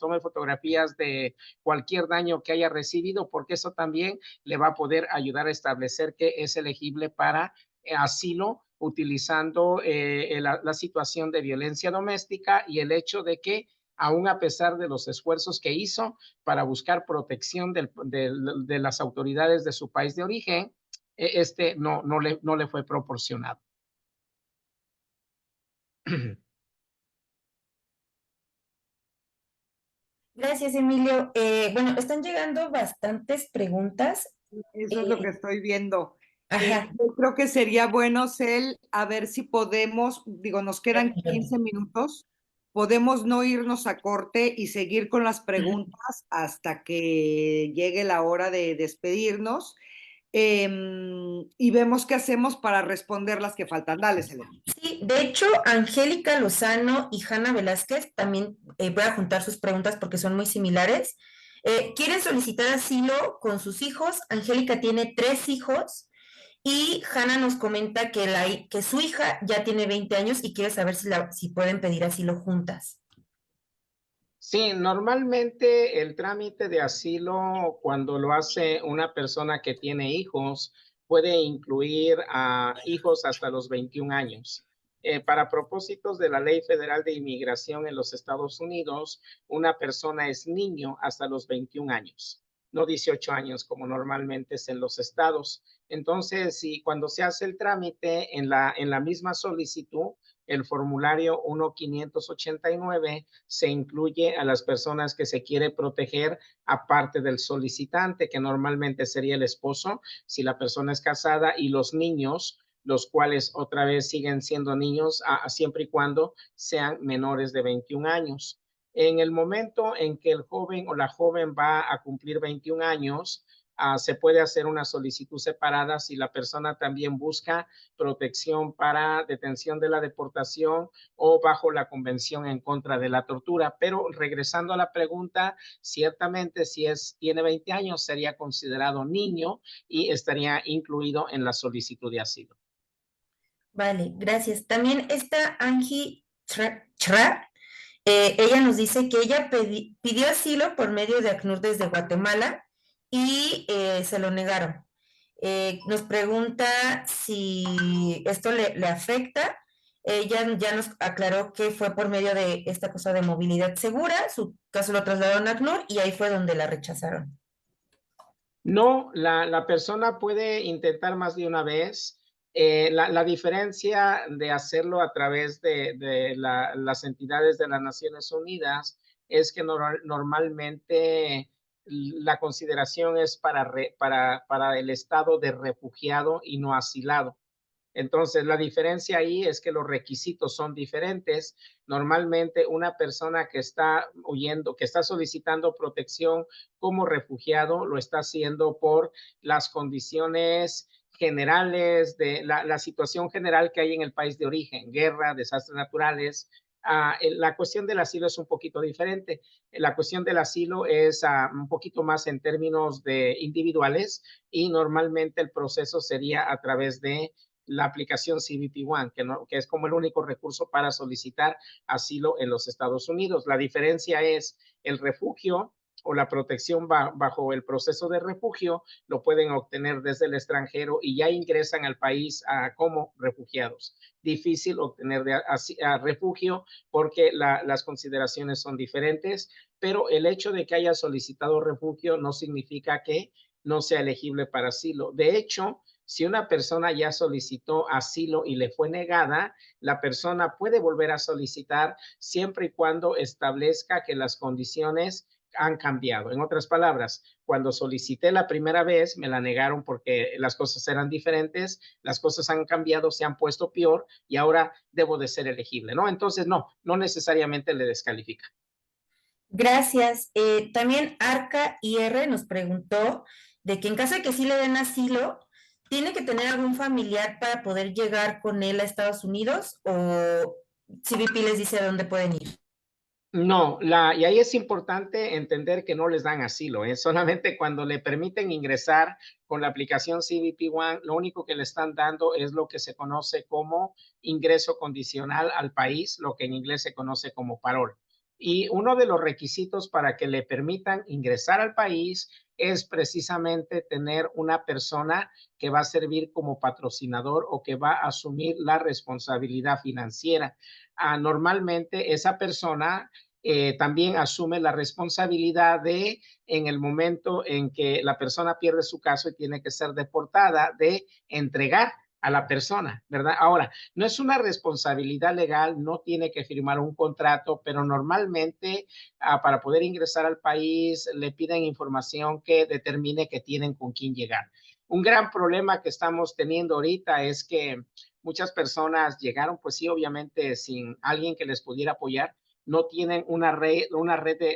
de cualquier daño que haya recibido, porque eso también le va a poder ayudar a establecer que es elegible para asilo, utilizando la situación de violencia doméstica y el hecho de que aún a pesar de los esfuerzos que hizo para buscar protección de las autoridades de su país de origen, no le fue proporcionado. Gracias, Emilio. Bueno, están llegando bastantes preguntas. Eso es lo que estoy viendo. Ajá. Yo creo que sería bueno, Cel, a ver si podemos, digo, nos quedan 15 minutos, podemos no irnos a corte y seguir con las preguntas hasta que llegue la hora de despedirnos. Y vemos qué hacemos para responder las que faltan. Dale, Selena. Sí, de hecho, Angélica Lozano y Hanna Velázquez también voy a juntar sus preguntas porque son muy similares. Quieren solicitar asilo con sus hijos. Angélica tiene 3 hijos y Hanna nos comenta que su hija ya tiene 20 años y quiere saber si pueden pedir asilo juntas. Sí, normalmente el trámite de asilo, cuando lo hace una persona que tiene hijos, puede incluir a hijos hasta los 21 años. Para propósitos de la Ley Federal de Inmigración en los Estados Unidos, una persona es niño hasta los 21 años, no 18 años como normalmente es en los estados. Entonces, cuando se hace el trámite en la misma solicitud, el formulario 1589 se incluye a las personas que se quiere proteger aparte del solicitante, que normalmente sería el esposo, si la persona es casada, y los niños, los cuales otra vez siguen siendo niños siempre y cuando sean menores de 21 años. En el momento en que el joven o la joven va a cumplir 21 años, se puede hacer una solicitud separada si la persona también busca protección para detención de la deportación o bajo la Convención en contra de la tortura. Pero regresando a la pregunta, ciertamente si tiene 20 años sería considerado niño y estaría incluido en la solicitud de asilo. Vale, gracias. También está Angie Chra. Ella nos dice que ella pidió asilo por medio de ACNUR desde Guatemala y se lo negaron. Nos pregunta si esto le afecta. Ella ya nos aclaró que fue por medio de esta cosa de movilidad segura, su caso lo trasladaron a ACNUR y ahí fue donde la rechazaron. No, la persona puede intentar más de una vez. La diferencia de hacerlo a través de las entidades de las Naciones Unidas es que normalmente la consideración es para el estado de refugiado y no asilado. Entonces, la diferencia ahí es que los requisitos son diferentes. Normalmente, una persona que está huyendo, que está solicitando protección como refugiado, lo está haciendo por las condiciones generales de la situación general que hay en el país de origen, guerra, desastres naturales. La cuestión del asilo es un poquito diferente. La cuestión del asilo es un poquito más en términos de individuales y normalmente el proceso sería a través de la aplicación CBP One, que es como el único recurso para solicitar asilo en los Estados Unidos. La diferencia es el refugio o la protección bajo el proceso de refugio lo pueden obtener desde el extranjero y ya ingresan al país como refugiados. Difícil obtener refugio porque las consideraciones son diferentes, pero el hecho de que haya solicitado refugio no significa que no sea elegible para asilo. De hecho, si una persona ya solicitó asilo y le fue negada, la persona puede volver a solicitar siempre y cuando establezca que las condiciones han cambiado. En otras palabras, cuando solicité la primera vez, me la negaron porque las cosas eran diferentes, las cosas han cambiado, se han puesto peor y ahora debo de ser elegible, ¿no? Entonces, no necesariamente le descalifica. Gracias. También Arca IR nos preguntó de que en caso de que sí le den asilo, ¿tiene que tener algún familiar para poder llegar con él a Estados Unidos o CBP les dice a dónde pueden ir? No, y ahí es importante entender que no les dan asilo, solamente cuando le permiten ingresar con la aplicación CBP One, lo único que le están dando es lo que se conoce como ingreso condicional al país, lo que en inglés se conoce como parole. Y uno de los requisitos para que le permitan ingresar al país es precisamente tener una persona que va a servir como patrocinador o que va a asumir la responsabilidad financiera. Normalmente esa persona también asume la responsabilidad de, en el momento en que la persona pierde su caso y tiene que ser deportada, de entregar a la persona, ¿verdad? Ahora, no es una responsabilidad legal, no tiene que firmar un contrato, pero normalmente para poder ingresar al país le piden información que determine que tienen con quién llegar. Un gran problema que estamos teniendo ahorita es que muchas personas llegaron, pues sí, obviamente sin alguien que les pudiera apoyar, no tienen una red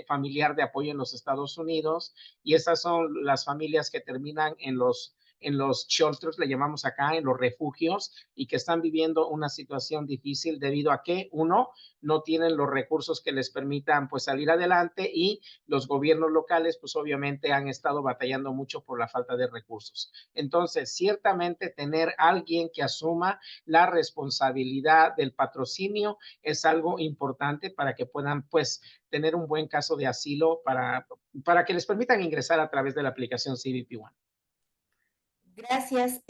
familiar de apoyo en los Estados Unidos y esas son las familias que terminan en los shelters, le llamamos acá, en los refugios, y que están viviendo una situación difícil debido a que, uno, no tienen los recursos que les permitan pues salir adelante y los gobiernos locales pues obviamente han estado batallando mucho por la falta de recursos. Entonces, ciertamente tener alguien que asuma la responsabilidad del patrocinio es algo importante para que puedan pues tener un buen caso de asilo para que les permitan ingresar a través de la aplicación CBP One. Gracias.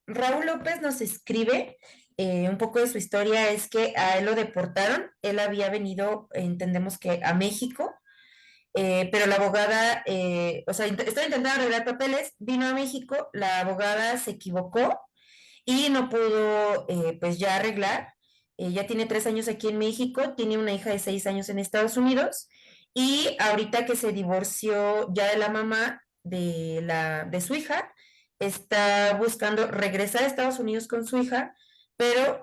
Raúl López nos escribe un poco de su historia, es que a él lo deportaron, él había venido, entendemos que a México, pero la abogada, estaba intentando arreglar papeles, vino a México, la abogada se equivocó y no pudo pues ya arreglar, ya tiene 3 años aquí en México, tiene una hija de 6 años en Estados Unidos y ahorita que se divorció ya de la mamá de su hija, está buscando regresar a Estados Unidos con su hija, pero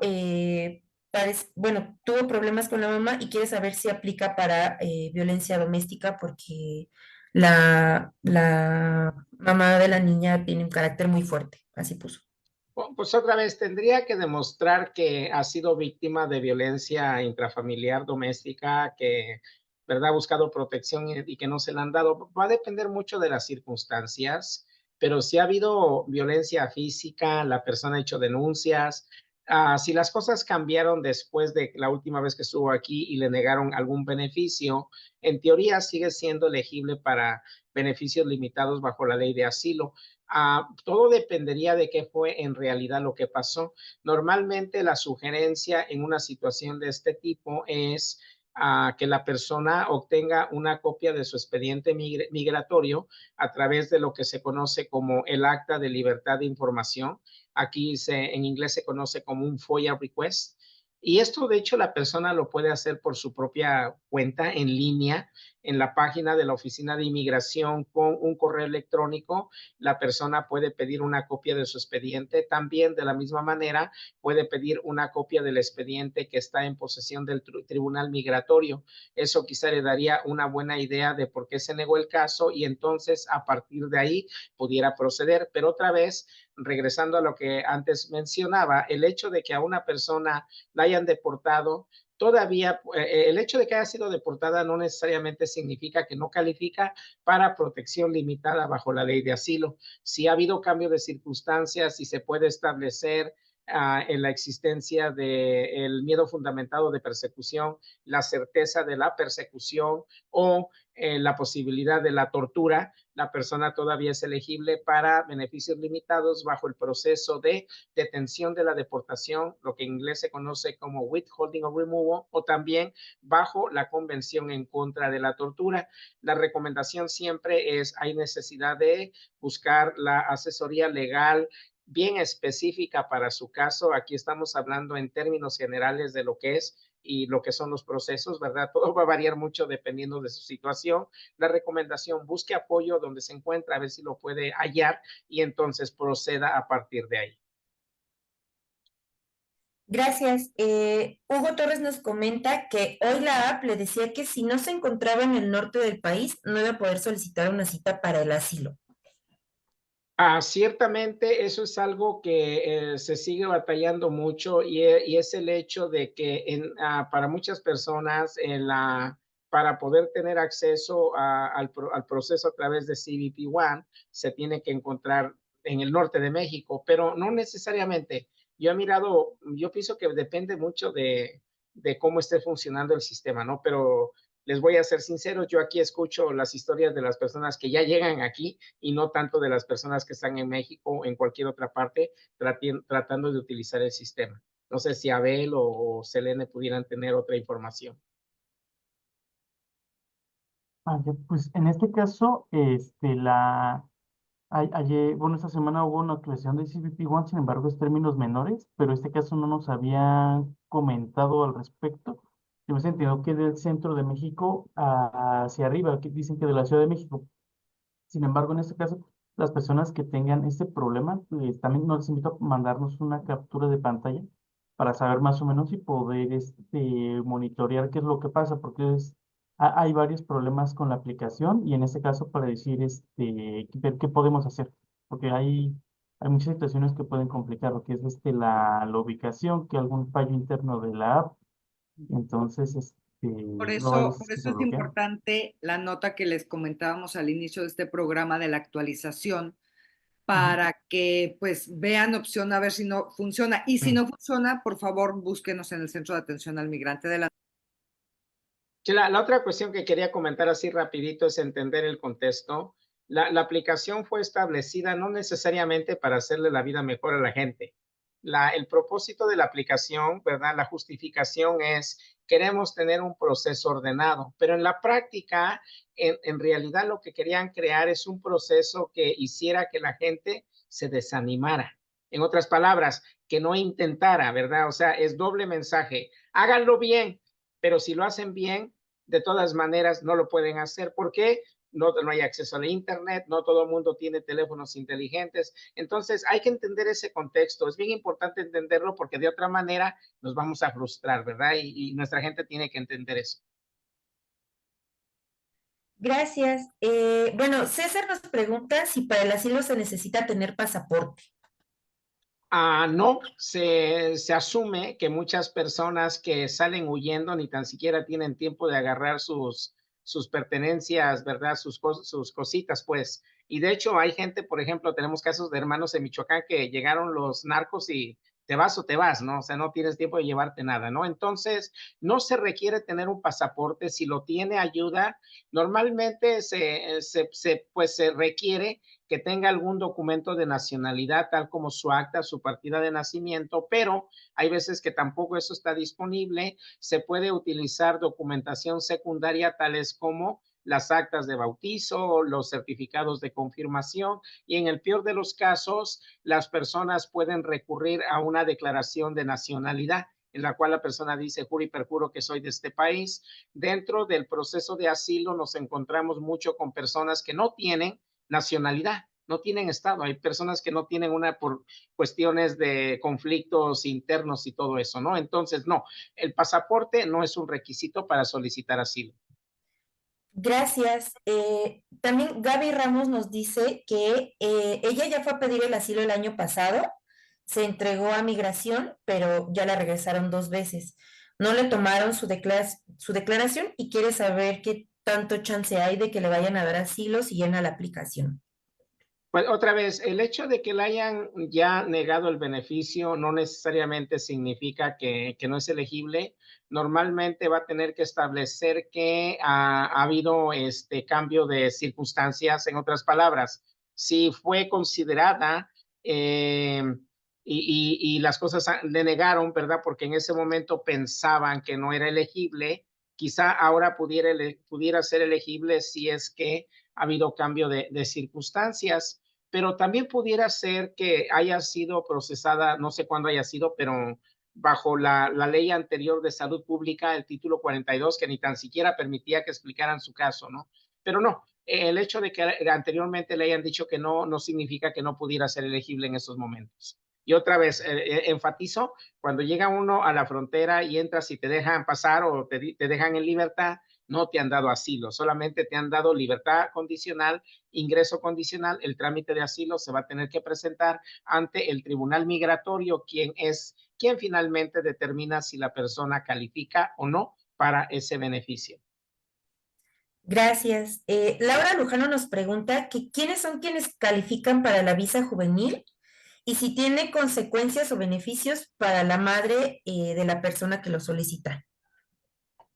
bueno, tuvo problemas con la mamá y quiere saber si aplica para violencia doméstica porque la mamá de la niña tiene un carácter muy fuerte, así puso. Bueno, pues otra vez tendría que demostrar que ha sido víctima de violencia intrafamiliar doméstica, que, ¿verdad?, ha buscado protección y que no se la han dado. Va a depender mucho de las circunstancias, pero si ha habido violencia física, la persona ha hecho denuncias. Si las cosas cambiaron después de la última vez que estuvo aquí y le negaron algún beneficio, en teoría sigue siendo elegible para beneficios limitados bajo la ley de asilo. Todo dependería de qué fue en realidad lo que pasó. Normalmente la sugerencia en una situación de este tipo es que la persona obtenga una copia de su expediente migratorio a través de lo que se conoce como el Acta de Libertad de Información. Aquí en inglés se conoce como un FOIA request. Y esto, de hecho, la persona lo puede hacer por su propia cuenta en línea en la página de la Oficina de Inmigración con un correo electrónico. La persona puede pedir una copia de su expediente. También, de la misma manera, puede pedir una copia del expediente que está en posesión del Tribunal Migratorio. Eso quizá le daría una buena idea de por qué se negó el caso y entonces, a partir de ahí, pudiera proceder. Pero otra vez, regresando a lo que antes mencionaba, el hecho de que a una persona la hayan deportado, todavía el hecho de que haya sido deportada no necesariamente significa que no califica para protección limitada bajo la ley de asilo. Si ha habido cambio de circunstancias y se puede establecer en la existencia del miedo fundamentado de persecución, la certeza de la persecución o la posibilidad de la tortura, la persona todavía es elegible para beneficios limitados bajo el proceso de detención de la deportación, lo que en inglés se conoce como withholding or removal, o también bajo la Convención en contra de la tortura. La recomendación siempre es, hay necesidad de buscar la asesoría legal bien específica para su caso. Aquí estamos hablando en términos generales de lo que es y lo que son los procesos, ¿verdad? Todo va a variar mucho dependiendo de su situación. La recomendación, busque apoyo donde se encuentra, a ver si lo puede hallar y entonces proceda a partir de ahí. Gracias. Hugo Torres nos comenta que hoy la app le decía que si no se encontraba en el norte del país, no iba a poder solicitar una cita para el asilo. Ciertamente eso es algo que se sigue batallando mucho y es el hecho de que para muchas personas para poder tener acceso al proceso a través de CBP One se tiene que encontrar en el norte de México, pero no necesariamente. Yo pienso que depende mucho de cómo esté funcionando el sistema, ¿no? Pero les voy a ser sincero, yo aquí escucho las historias de las personas que ya llegan aquí y no tanto de las personas que están en México o en cualquier otra parte tratando de utilizar el sistema. No sé si Abel o Selene pudieran tener otra información. Pues en este caso, bueno, esta semana hubo una actualización de CBP One, sin embargo, es términos menores, pero este caso no nos habían comentado al respecto. Yo me he sentido que del centro de México hacia arriba, que dicen que de la Ciudad de México. Sin embargo, en este caso, las personas que tengan este problema, pues, también nos invito a mandarnos una captura de pantalla para saber más o menos y poder monitorear qué es lo que pasa, porque hay varios problemas con la aplicación y en este caso para decir, ver qué podemos hacer, porque hay muchas situaciones que pueden complicar, lo que es la ubicación, que algún fallo interno de la app, entonces, Por no hay eso, veces por que eso se es bloquea. importante la nota que les comentábamos al inicio de este programa de la actualización Ujú. para que pues vean opción a ver si no funciona. Y si no funciona, por favor, búsquenos en el Centro de Atención al Migrante de la... Sí, la otra cuestión que quería comentar así rapidito es entender el contexto. La aplicación fue establecida no necesariamente para hacerle la vida mejor a la gente. El propósito de la aplicación, ¿verdad? La justificación es, queremos tener un proceso ordenado, pero en la práctica, en realidad lo que querían crear es un proceso que hiciera que la gente se desanimara. En otras palabras, que no intentara, ¿verdad? O sea, es doble mensaje. Háganlo bien, pero si lo hacen bien, de todas maneras no lo pueden hacer. ¿Por qué? No hay acceso a la internet, no todo el mundo tiene teléfonos inteligentes. Entonces hay que entender ese contexto. Es bien importante entenderlo porque de otra manera nos vamos a frustrar, ¿verdad? Y nuestra gente tiene que entender eso. Gracias. Bueno, César nos pregunta si para el asilo se necesita tener pasaporte. No, se asume que muchas personas que salen huyendo ni tan siquiera tienen tiempo de agarrar sus pertenencias, ¿verdad? Sus cositas, pues. Y de hecho hay gente, por ejemplo, tenemos casos de hermanos en Michoacán que llegaron los narcos y te vas o te vas, ¿no? O sea, no tienes tiempo de llevarte nada, ¿no? Entonces, no se requiere tener un pasaporte. Si lo tiene, ayuda. Normalmente pues se requiere que tenga algún documento de nacionalidad, tal como su acta, su partida de nacimiento, pero hay veces que tampoco eso está disponible. Se puede utilizar documentación secundaria, tales como las actas de bautizo, los certificados de confirmación, y en el peor de los casos, las personas pueden recurrir a una declaración de nacionalidad, en la cual la persona dice, juro y perjuro que soy de este país. Dentro del proceso de asilo nos encontramos mucho con personas que no tienen nacionalidad, no tienen estado. Hay personas que no tienen una por cuestiones de conflictos internos y todo eso, ¿no? Entonces, no, el pasaporte no es un requisito para solicitar asilo. Gracias. También Gaby Ramos nos dice que ella ya fue a pedir el asilo el año pasado, se entregó a migración, pero ya la regresaron 2 veces. No le tomaron su declaración y quiere saber qué tanto chance hay de que le vayan a dar asilo si llena la aplicación. Pues otra vez, el hecho de que le hayan ya negado el beneficio no necesariamente significa que no es elegible. Normalmente va a tener que establecer que ha habido cambio de circunstancias. En otras palabras, si fue considerada y las cosas le negaron, ¿verdad? Porque en ese momento pensaban que no era elegible, quizá ahora pudiera ser elegible si es que ha habido cambio de circunstancias, pero también pudiera ser que haya sido procesada, no sé cuándo haya sido, pero bajo la ley anterior de salud pública, el título 42, que ni tan siquiera permitía que explicaran su caso, ¿no? Pero no, el hecho de que anteriormente le hayan dicho que no significa que no pudiera ser elegible en esos momentos. Y otra vez, enfatizo, cuando llega uno a la frontera y entras y te dejan pasar o te dejan en libertad, no te han dado asilo, solamente te han dado libertad condicional, ingreso condicional. El trámite de asilo se va a tener que presentar ante el tribunal migratorio, quien finalmente determina si la persona califica o no para ese beneficio. Gracias. Laura Lujano nos pregunta que quiénes son quienes califican para la visa juvenil y si tiene consecuencias o beneficios para la madre de la persona que lo solicita.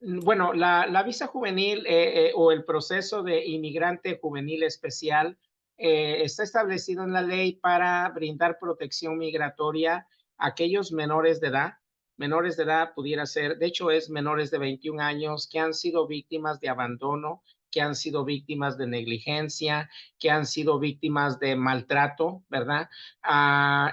Bueno, la visa juvenil o el proceso de inmigrante juvenil especial está establecido en la ley para brindar protección migratoria a aquellos menores de edad pudiera ser, de hecho es menores de 21 años que han sido víctimas de abandono, que han sido víctimas de negligencia, que han sido víctimas de maltrato, ¿verdad?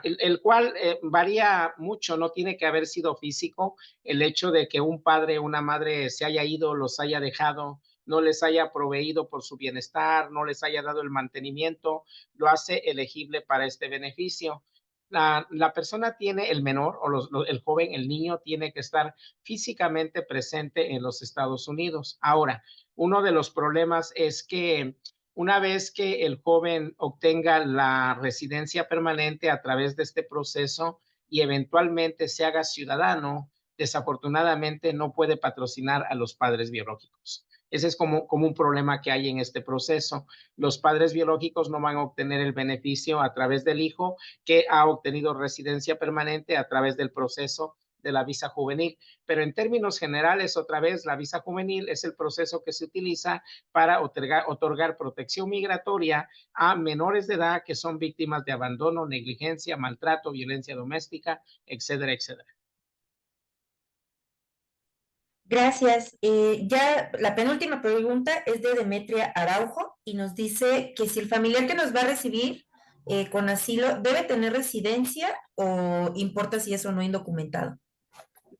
El cual varía mucho, no tiene que haber sido físico. El hecho de que un padre o una madre se haya ido, los haya dejado, no les haya proveído por su bienestar, no les haya dado el mantenimiento, lo hace elegible para este beneficio. La persona tiene, el menor o el joven, el niño, tiene que estar físicamente presente en los Estados Unidos. Ahora, uno de los problemas es que una vez que el joven obtenga la residencia permanente a través de este proceso y eventualmente se haga ciudadano, desafortunadamente no puede patrocinar a los padres biológicos. Ese es como un problema que hay en este proceso. Los padres biológicos no van a obtener el beneficio a través del hijo que ha obtenido residencia permanente a través del proceso de la visa juvenil. Pero en términos generales, otra vez, la visa juvenil es el proceso que se utiliza para otorgar protección migratoria a menores de edad que son víctimas de abandono, negligencia, maltrato, violencia doméstica, etcétera, etcétera. Gracias. Ya la penúltima pregunta es de Demetria Araujo y nos dice que si el familiar que nos va a recibir con asilo debe tener residencia o importa si es o no indocumentado?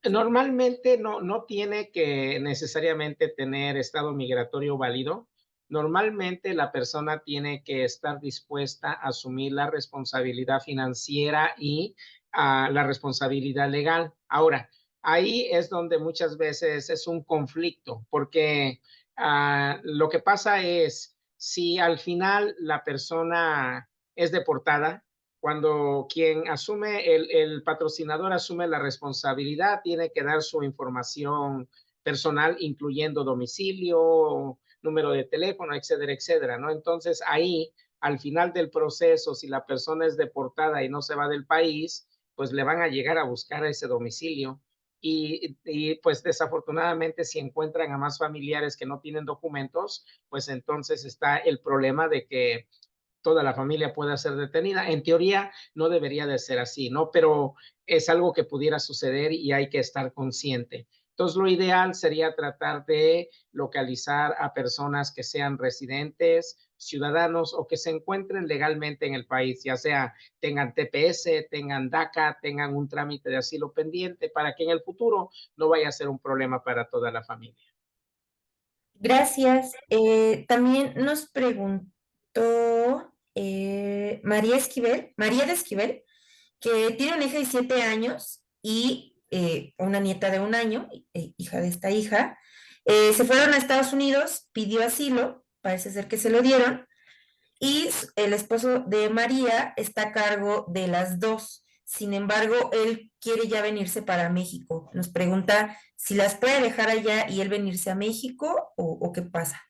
Normalmente no tiene que necesariamente tener estado migratorio válido. Normalmente la persona tiene que estar dispuesta a asumir la responsabilidad financiera y la responsabilidad legal. Ahora, ahí es donde muchas veces es un conflicto, porque lo que pasa es, si al final la persona es deportada, cuando quien asume, el patrocinador asume la responsabilidad, tiene que dar su información personal, incluyendo domicilio, número de teléfono, etcétera, etcétera, ¿no? Entonces ahí, al final del proceso, si la persona es deportada y no se va del país, pues le van a llegar a buscar ese domicilio. Y pues desafortunadamente, si encuentran a más familiares que no tienen documentos, pues entonces está el problema de que toda la familia pueda ser detenida. En teoría no debería de ser así, ¿no? Pero es algo que pudiera suceder y hay que estar consciente. Entonces, lo ideal sería tratar de localizar a personas que sean residentes, ciudadanos o que se encuentren legalmente en el país, ya sea tengan TPS, tengan DACA, tengan un trámite de asilo pendiente, para que en el futuro no vaya a ser un problema para toda la familia. Gracias. También nos preguntó María de Esquivel, que tiene una hija de 7 años y una nieta de 1 año, hija de esta hija. Se fueron a Estados Unidos, pidió asilo, parece ser que se lo dieron, y el esposo de María está a cargo de las dos. Sin embargo, él quiere ya venirse para México. Nos pregunta si las puede dejar allá y él venirse a México o qué pasa.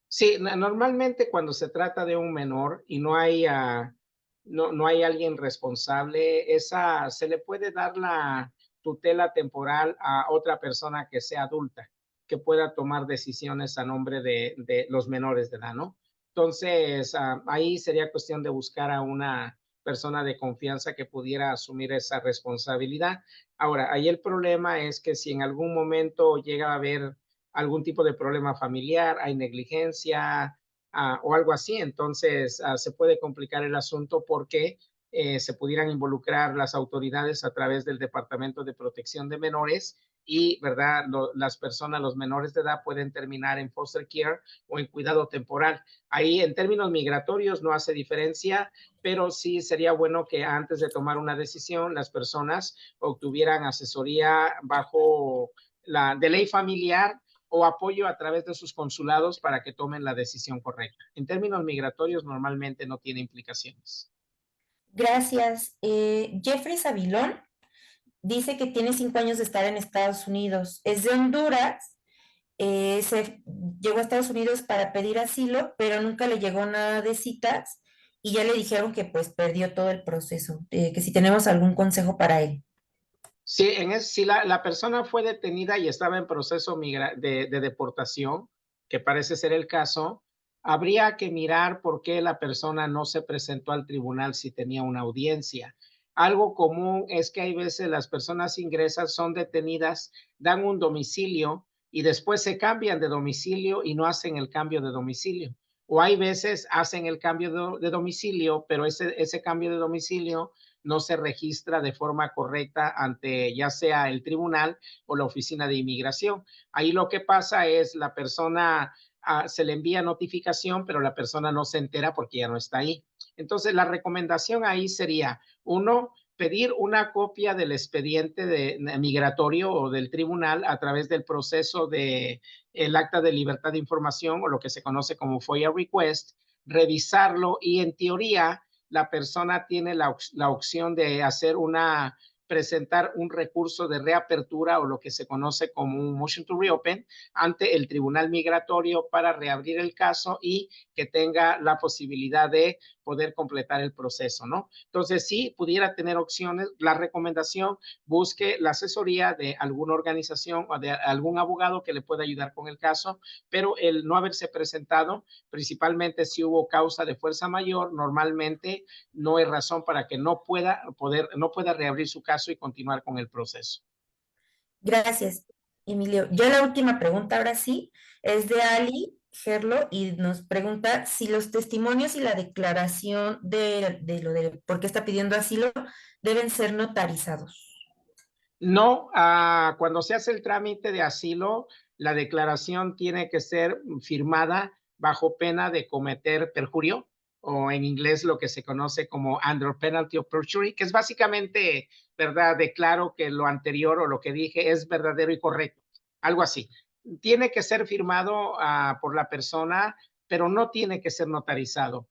Sí, normalmente cuando se trata de un menor y no hay alguien responsable, se le puede dar la tutela temporal a otra persona que sea adulta, que pueda tomar decisiones a nombre de los menores de edad, ¿no? Entonces, ahí sería cuestión de buscar a una persona de confianza que pudiera asumir esa responsabilidad. Ahora, ahí el problema es que si en algún momento llega a haber algún tipo de problema familiar, hay negligencia o algo así, entonces se puede complicar el asunto, porque se pudieran involucrar las autoridades a través del Departamento de Protección de Menores y, ¿verdad? Las personas, los menores de edad, pueden terminar en foster care o en cuidado temporal. Ahí, en términos migratorios, no hace diferencia, pero sí sería bueno que antes de tomar una decisión, las personas obtuvieran asesoría bajo de ley familiar o apoyo a través de sus consulados para que tomen la decisión correcta. En términos migratorios, normalmente no tiene implicaciones. Gracias. Jeffrey Sabilón dice que tiene 5 años de estar en Estados Unidos. Es de Honduras. Llegó a Estados Unidos para pedir asilo, pero nunca le llegó nada de citas y ya le dijeron que pues perdió todo el proceso. Que si tenemos algún consejo para él. Sí, si la persona fue detenida y estaba en proceso de deportación, que parece ser el caso, habría que mirar por qué la persona no se presentó al tribunal si tenía una audiencia. Algo común es que hay veces las personas ingresan, son detenidas, dan un domicilio y después se cambian de domicilio y no hacen el cambio de domicilio. O hay veces hacen el cambio de domicilio, pero ese cambio de domicilio no se registra de forma correcta ante ya sea el tribunal o la oficina de inmigración. Ahí lo que pasa es la persona se le envía notificación, pero la persona no se entera porque ya no está ahí. Entonces, la recomendación ahí sería, uno, pedir una copia del expediente migratorio o del tribunal a través del proceso de el acta de libertad de información o lo que se conoce como FOIA request, revisarlo y en teoría la persona tiene la opción de presentar un recurso de reapertura o lo que se conoce como un motion to reopen ante el tribunal migratorio para reabrir el caso y que tenga la posibilidad de poder completar el proceso, ¿no? Entonces, sí, pudiera tener opciones. La recomendación, busque la asesoría de alguna organización o de algún abogado que le pueda ayudar con el caso, pero el no haberse presentado, principalmente si hubo causa de fuerza mayor, normalmente no hay razón para que no pueda reabrir su caso y continuar con el proceso. Gracias, Emilio. Ya la última pregunta, ahora sí, es de Ali Gerlo, y nos pregunta si los testimonios y la declaración de lo de por qué está pidiendo asilo deben ser notarizados. No, cuando se hace el trámite de asilo, la declaración tiene que ser firmada bajo pena de cometer perjurio, o en inglés lo que se conoce como under penalty of perjury, que es básicamente, ¿verdad? Declaro que lo anterior o lo que dije es verdadero y correcto, algo así. Tiene que ser firmado por la persona, pero no tiene que ser notarizado.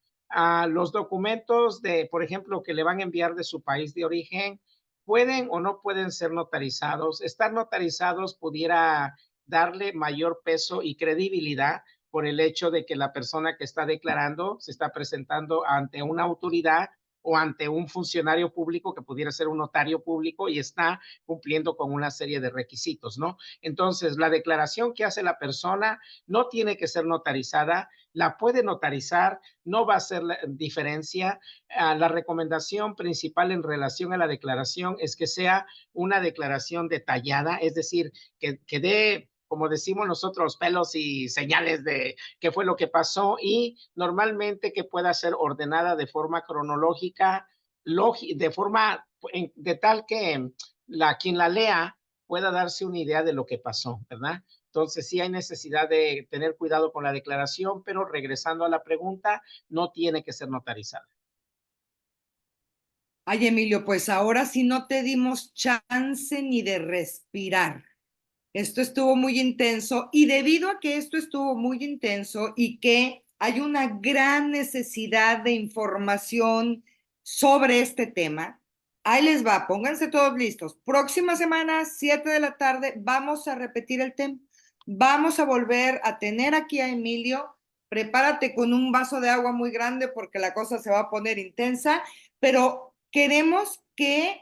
Los documentos por ejemplo, que le van a enviar de su país de origen, pueden o no pueden ser notarizados. Estar notarizados pudiera darle mayor peso y credibilidad por el hecho de que la persona que está declarando se está presentando ante una autoridad o ante un funcionario público que pudiera ser un notario público y está cumpliendo con una serie de requisitos, ¿no? Entonces, la declaración que hace la persona no tiene que ser notarizada, la puede notarizar, no va a hacer la diferencia. La recomendación principal en relación a la declaración es que sea una declaración detallada, es decir, que dé, como decimos nosotros, pelos y señales de qué fue lo que pasó, y normalmente que pueda ser ordenada de forma cronológica, de forma de tal que quien la lea pueda darse una idea de lo que pasó, ¿verdad? Entonces sí hay necesidad de tener cuidado con la declaración, pero regresando a la pregunta, no tiene que ser notarizada. Ay, Emilio, pues ahora sí no te dimos chance ni de respirar. Esto estuvo muy intenso, y debido a que esto estuvo muy intenso y que hay una gran necesidad de información sobre este tema, ahí les va, pónganse todos listos. Próxima semana, 7 de la tarde, vamos a repetir el tema. Vamos a volver a tener aquí a Emilio. Prepárate con un vaso de agua muy grande porque la cosa se va a poner intensa, pero queremos que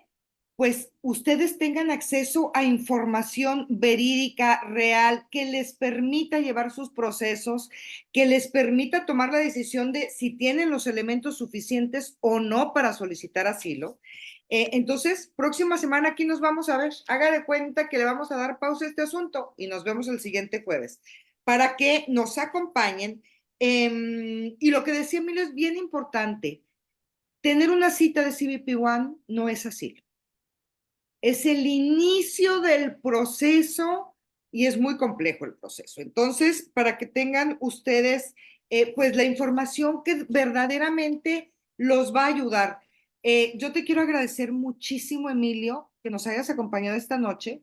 pues ustedes tengan acceso a información verídica, real, que les permita llevar sus procesos, que les permita tomar la decisión de si tienen los elementos suficientes o no para solicitar asilo. Entonces, próxima semana aquí nos vamos a ver. Haga de cuenta que le vamos a dar pausa a este asunto y nos vemos el siguiente jueves para que nos acompañen. Y lo que decía Emilio es bien importante. Tener una cita de CBP-1 no es asilo. Es el inicio del proceso y es muy complejo el proceso. Entonces, para que tengan ustedes pues la información que verdaderamente los va a ayudar. Yo te quiero agradecer muchísimo, Emilio, que nos hayas acompañado esta noche,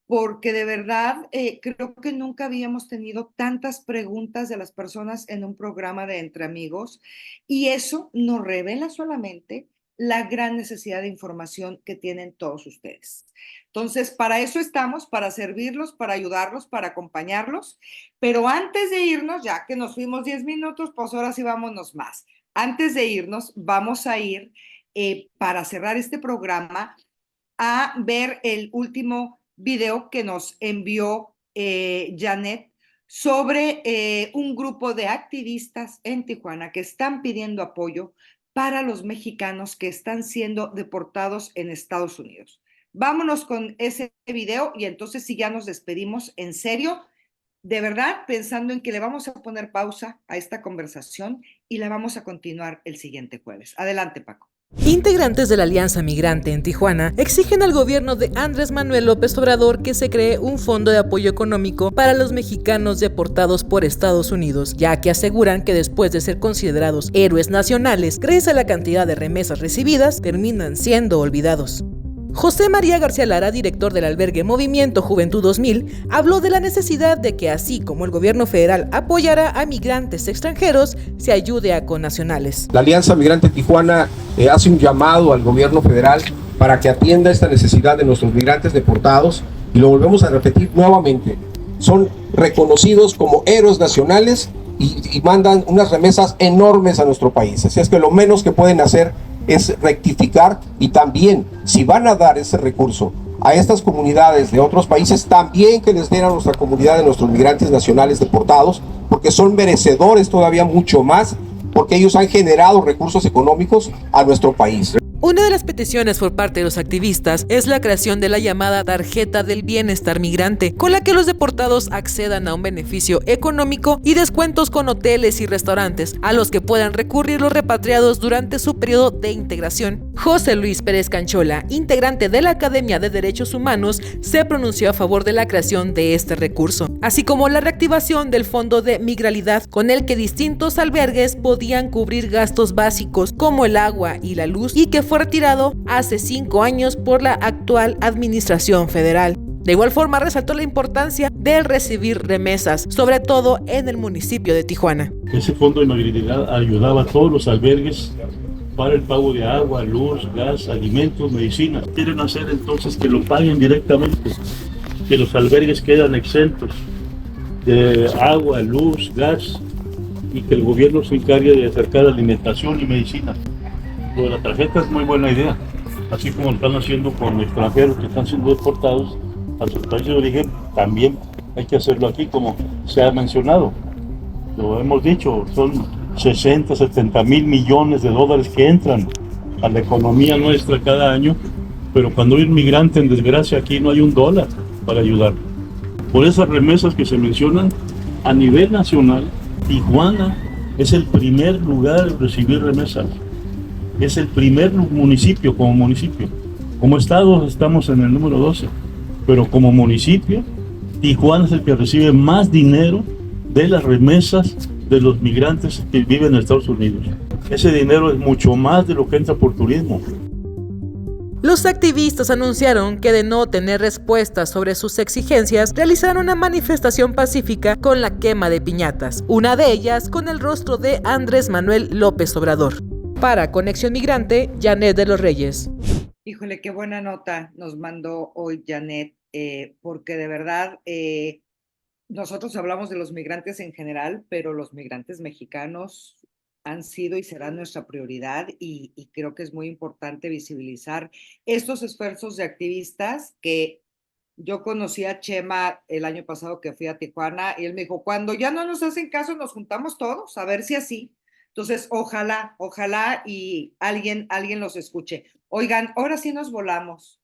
porque de verdad creo que nunca habíamos tenido tantas preguntas de las personas en un programa de Entre Amigos, y eso nos revela solamente la gran necesidad de información que tienen todos ustedes. Entonces, para eso estamos, para servirlos, para ayudarlos, para acompañarlos. Pero antes de irnos, ya que nos fuimos 10 minutos, pues ahora sí vámonos más. Antes de irnos, vamos a ir, para cerrar este programa, a ver el último video que nos envió Janet sobre un grupo de activistas en Tijuana que están pidiendo apoyo para los mexicanos que están siendo deportados en Estados Unidos. Vámonos con ese video y entonces sí ya nos despedimos en serio, de verdad, pensando en que le vamos a poner pausa a esta conversación y la vamos a continuar el siguiente jueves. Adelante, Paco. Integrantes de la Alianza Migrante en Tijuana exigen al gobierno de Andrés Manuel López Obrador que se cree un fondo de apoyo económico para los mexicanos deportados por Estados Unidos, ya que aseguran que después de ser considerados héroes nacionales, gracias a la cantidad de remesas recibidas, terminan siendo olvidados. José María García Lara, director del albergue Movimiento Juventud 2000, habló de la necesidad de que, así como el gobierno federal apoyará a migrantes extranjeros, se ayude a connacionales. La Alianza Migrante Tijuana hace un llamado al gobierno federal para que atienda esta necesidad de nuestros migrantes deportados, y lo volvemos a repetir nuevamente. Son reconocidos como héroes nacionales y mandan unas remesas enormes a nuestro país. Así es que lo menos que pueden hacer es rectificar, y también, si van a dar ese recurso a estas comunidades de otros países, también que les den a nuestra comunidad de nuestros migrantes nacionales deportados, porque son merecedores todavía mucho más, porque ellos han generado recursos económicos a nuestro país. Una de las peticiones por parte de los activistas es la creación de la llamada Tarjeta del Bienestar Migrante, con la que los deportados accedan a un beneficio económico y descuentos con hoteles y restaurantes, a los que puedan recurrir los repatriados durante su periodo de integración. José Luis Pérez Canchola, integrante de la Academia de Derechos Humanos, se pronunció a favor de la creación de este recurso, así como la reactivación del Fondo de Migralidad, con el que distintos albergues podían cubrir gastos básicos como el agua y la luz, y que fue retirado hace 5 años por la actual administración federal. De igual forma, resaltó la importancia de recibir remesas, sobre todo en el municipio de Tijuana. Ese fondo de migralidad ayudaba a todos los albergues para el pago de agua, luz, gas, alimentos, medicinas. Quieren hacer entonces que lo paguen directamente, que los albergues quedan exentos de agua, luz, gas, y que el gobierno se encargue de acercar alimentación y medicina. Lo de la tarjeta es muy buena idea, así como lo están haciendo con extranjeros que están siendo deportados a sus países de origen, también hay que hacerlo aquí, como se ha mencionado. Lo hemos dicho, son 60, 70 mil millones de dólares que entran a la economía nuestra cada año, pero cuando hay un migrante en desgracia aquí no hay un dólar para ayudar. Por esas remesas que se mencionan, a nivel nacional, Tijuana es el primer lugar en recibir remesas. Es el primer municipio como municipio. Como estado estamos en el número 12, pero como municipio, Tijuana es el que recibe más dinero de las remesas de los migrantes que viven en Estados Unidos. Ese dinero es mucho más de lo que entra por turismo. Los activistas anunciaron que de no tener respuestas sobre sus exigencias, realizaron una manifestación pacífica con la quema de piñatas, una de ellas con el rostro de Andrés Manuel López Obrador. Para Conexión Migrante, Janet de los Reyes. Híjole, qué buena nota nos mandó hoy Janet, porque de verdad nosotros hablamos de los migrantes en general, pero los migrantes mexicanos han sido y serán nuestra prioridad y creo que es muy importante visibilizar estos esfuerzos de activistas que yo conocí a Chema el año pasado que fui a Tijuana y él me dijo, cuando ya no nos hacen caso nos juntamos todos a ver si así. Entonces, ojalá y alguien los escuche. Oigan, ahora sí nos volamos.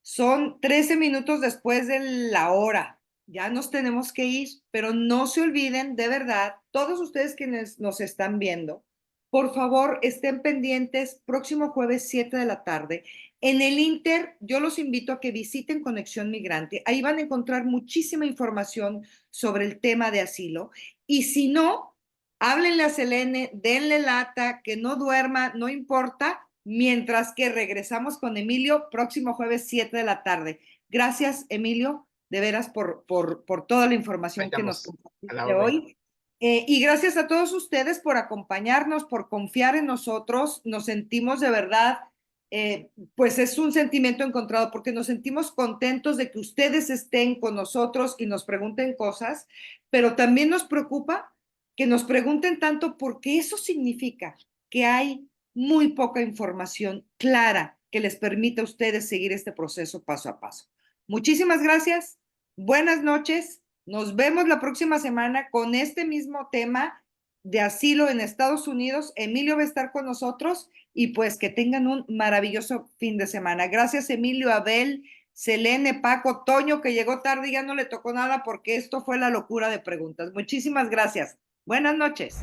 Son 13 minutos después de la hora. Ya nos tenemos que ir, pero no se olviden, de verdad, todos ustedes quienes nos están viendo, por favor, estén pendientes próximo jueves 7 de la tarde. En el Inter, yo los invito a que visiten Conexión Migrante. Ahí van a encontrar muchísima información sobre el tema de asilo. Y si no, háblenle a Selene, denle lata, que no duerma, no importa, mientras que regresamos con Emilio próximo jueves 7 de la tarde. Gracias, Emilio, de veras por toda la información que nos compartiste hoy. Y gracias a todos ustedes por acompañarnos, por confiar en nosotros. Nos sentimos de verdad, pues es un sentimiento encontrado, porque nos sentimos contentos de que ustedes estén con nosotros y nos pregunten cosas, pero también nos preocupa que nos pregunten tanto porque eso significa que hay muy poca información clara que les permita a ustedes seguir este proceso paso a paso. Muchísimas gracias, buenas noches, nos vemos la próxima semana con este mismo tema de asilo en Estados Unidos. Emilio va a estar con nosotros y pues que tengan un maravilloso fin de semana. Gracias, Emilio, Abel, Selene, Paco, Toño, que llegó tarde y ya no le tocó nada porque esto fue la locura de preguntas. Muchísimas gracias. Buenas noches.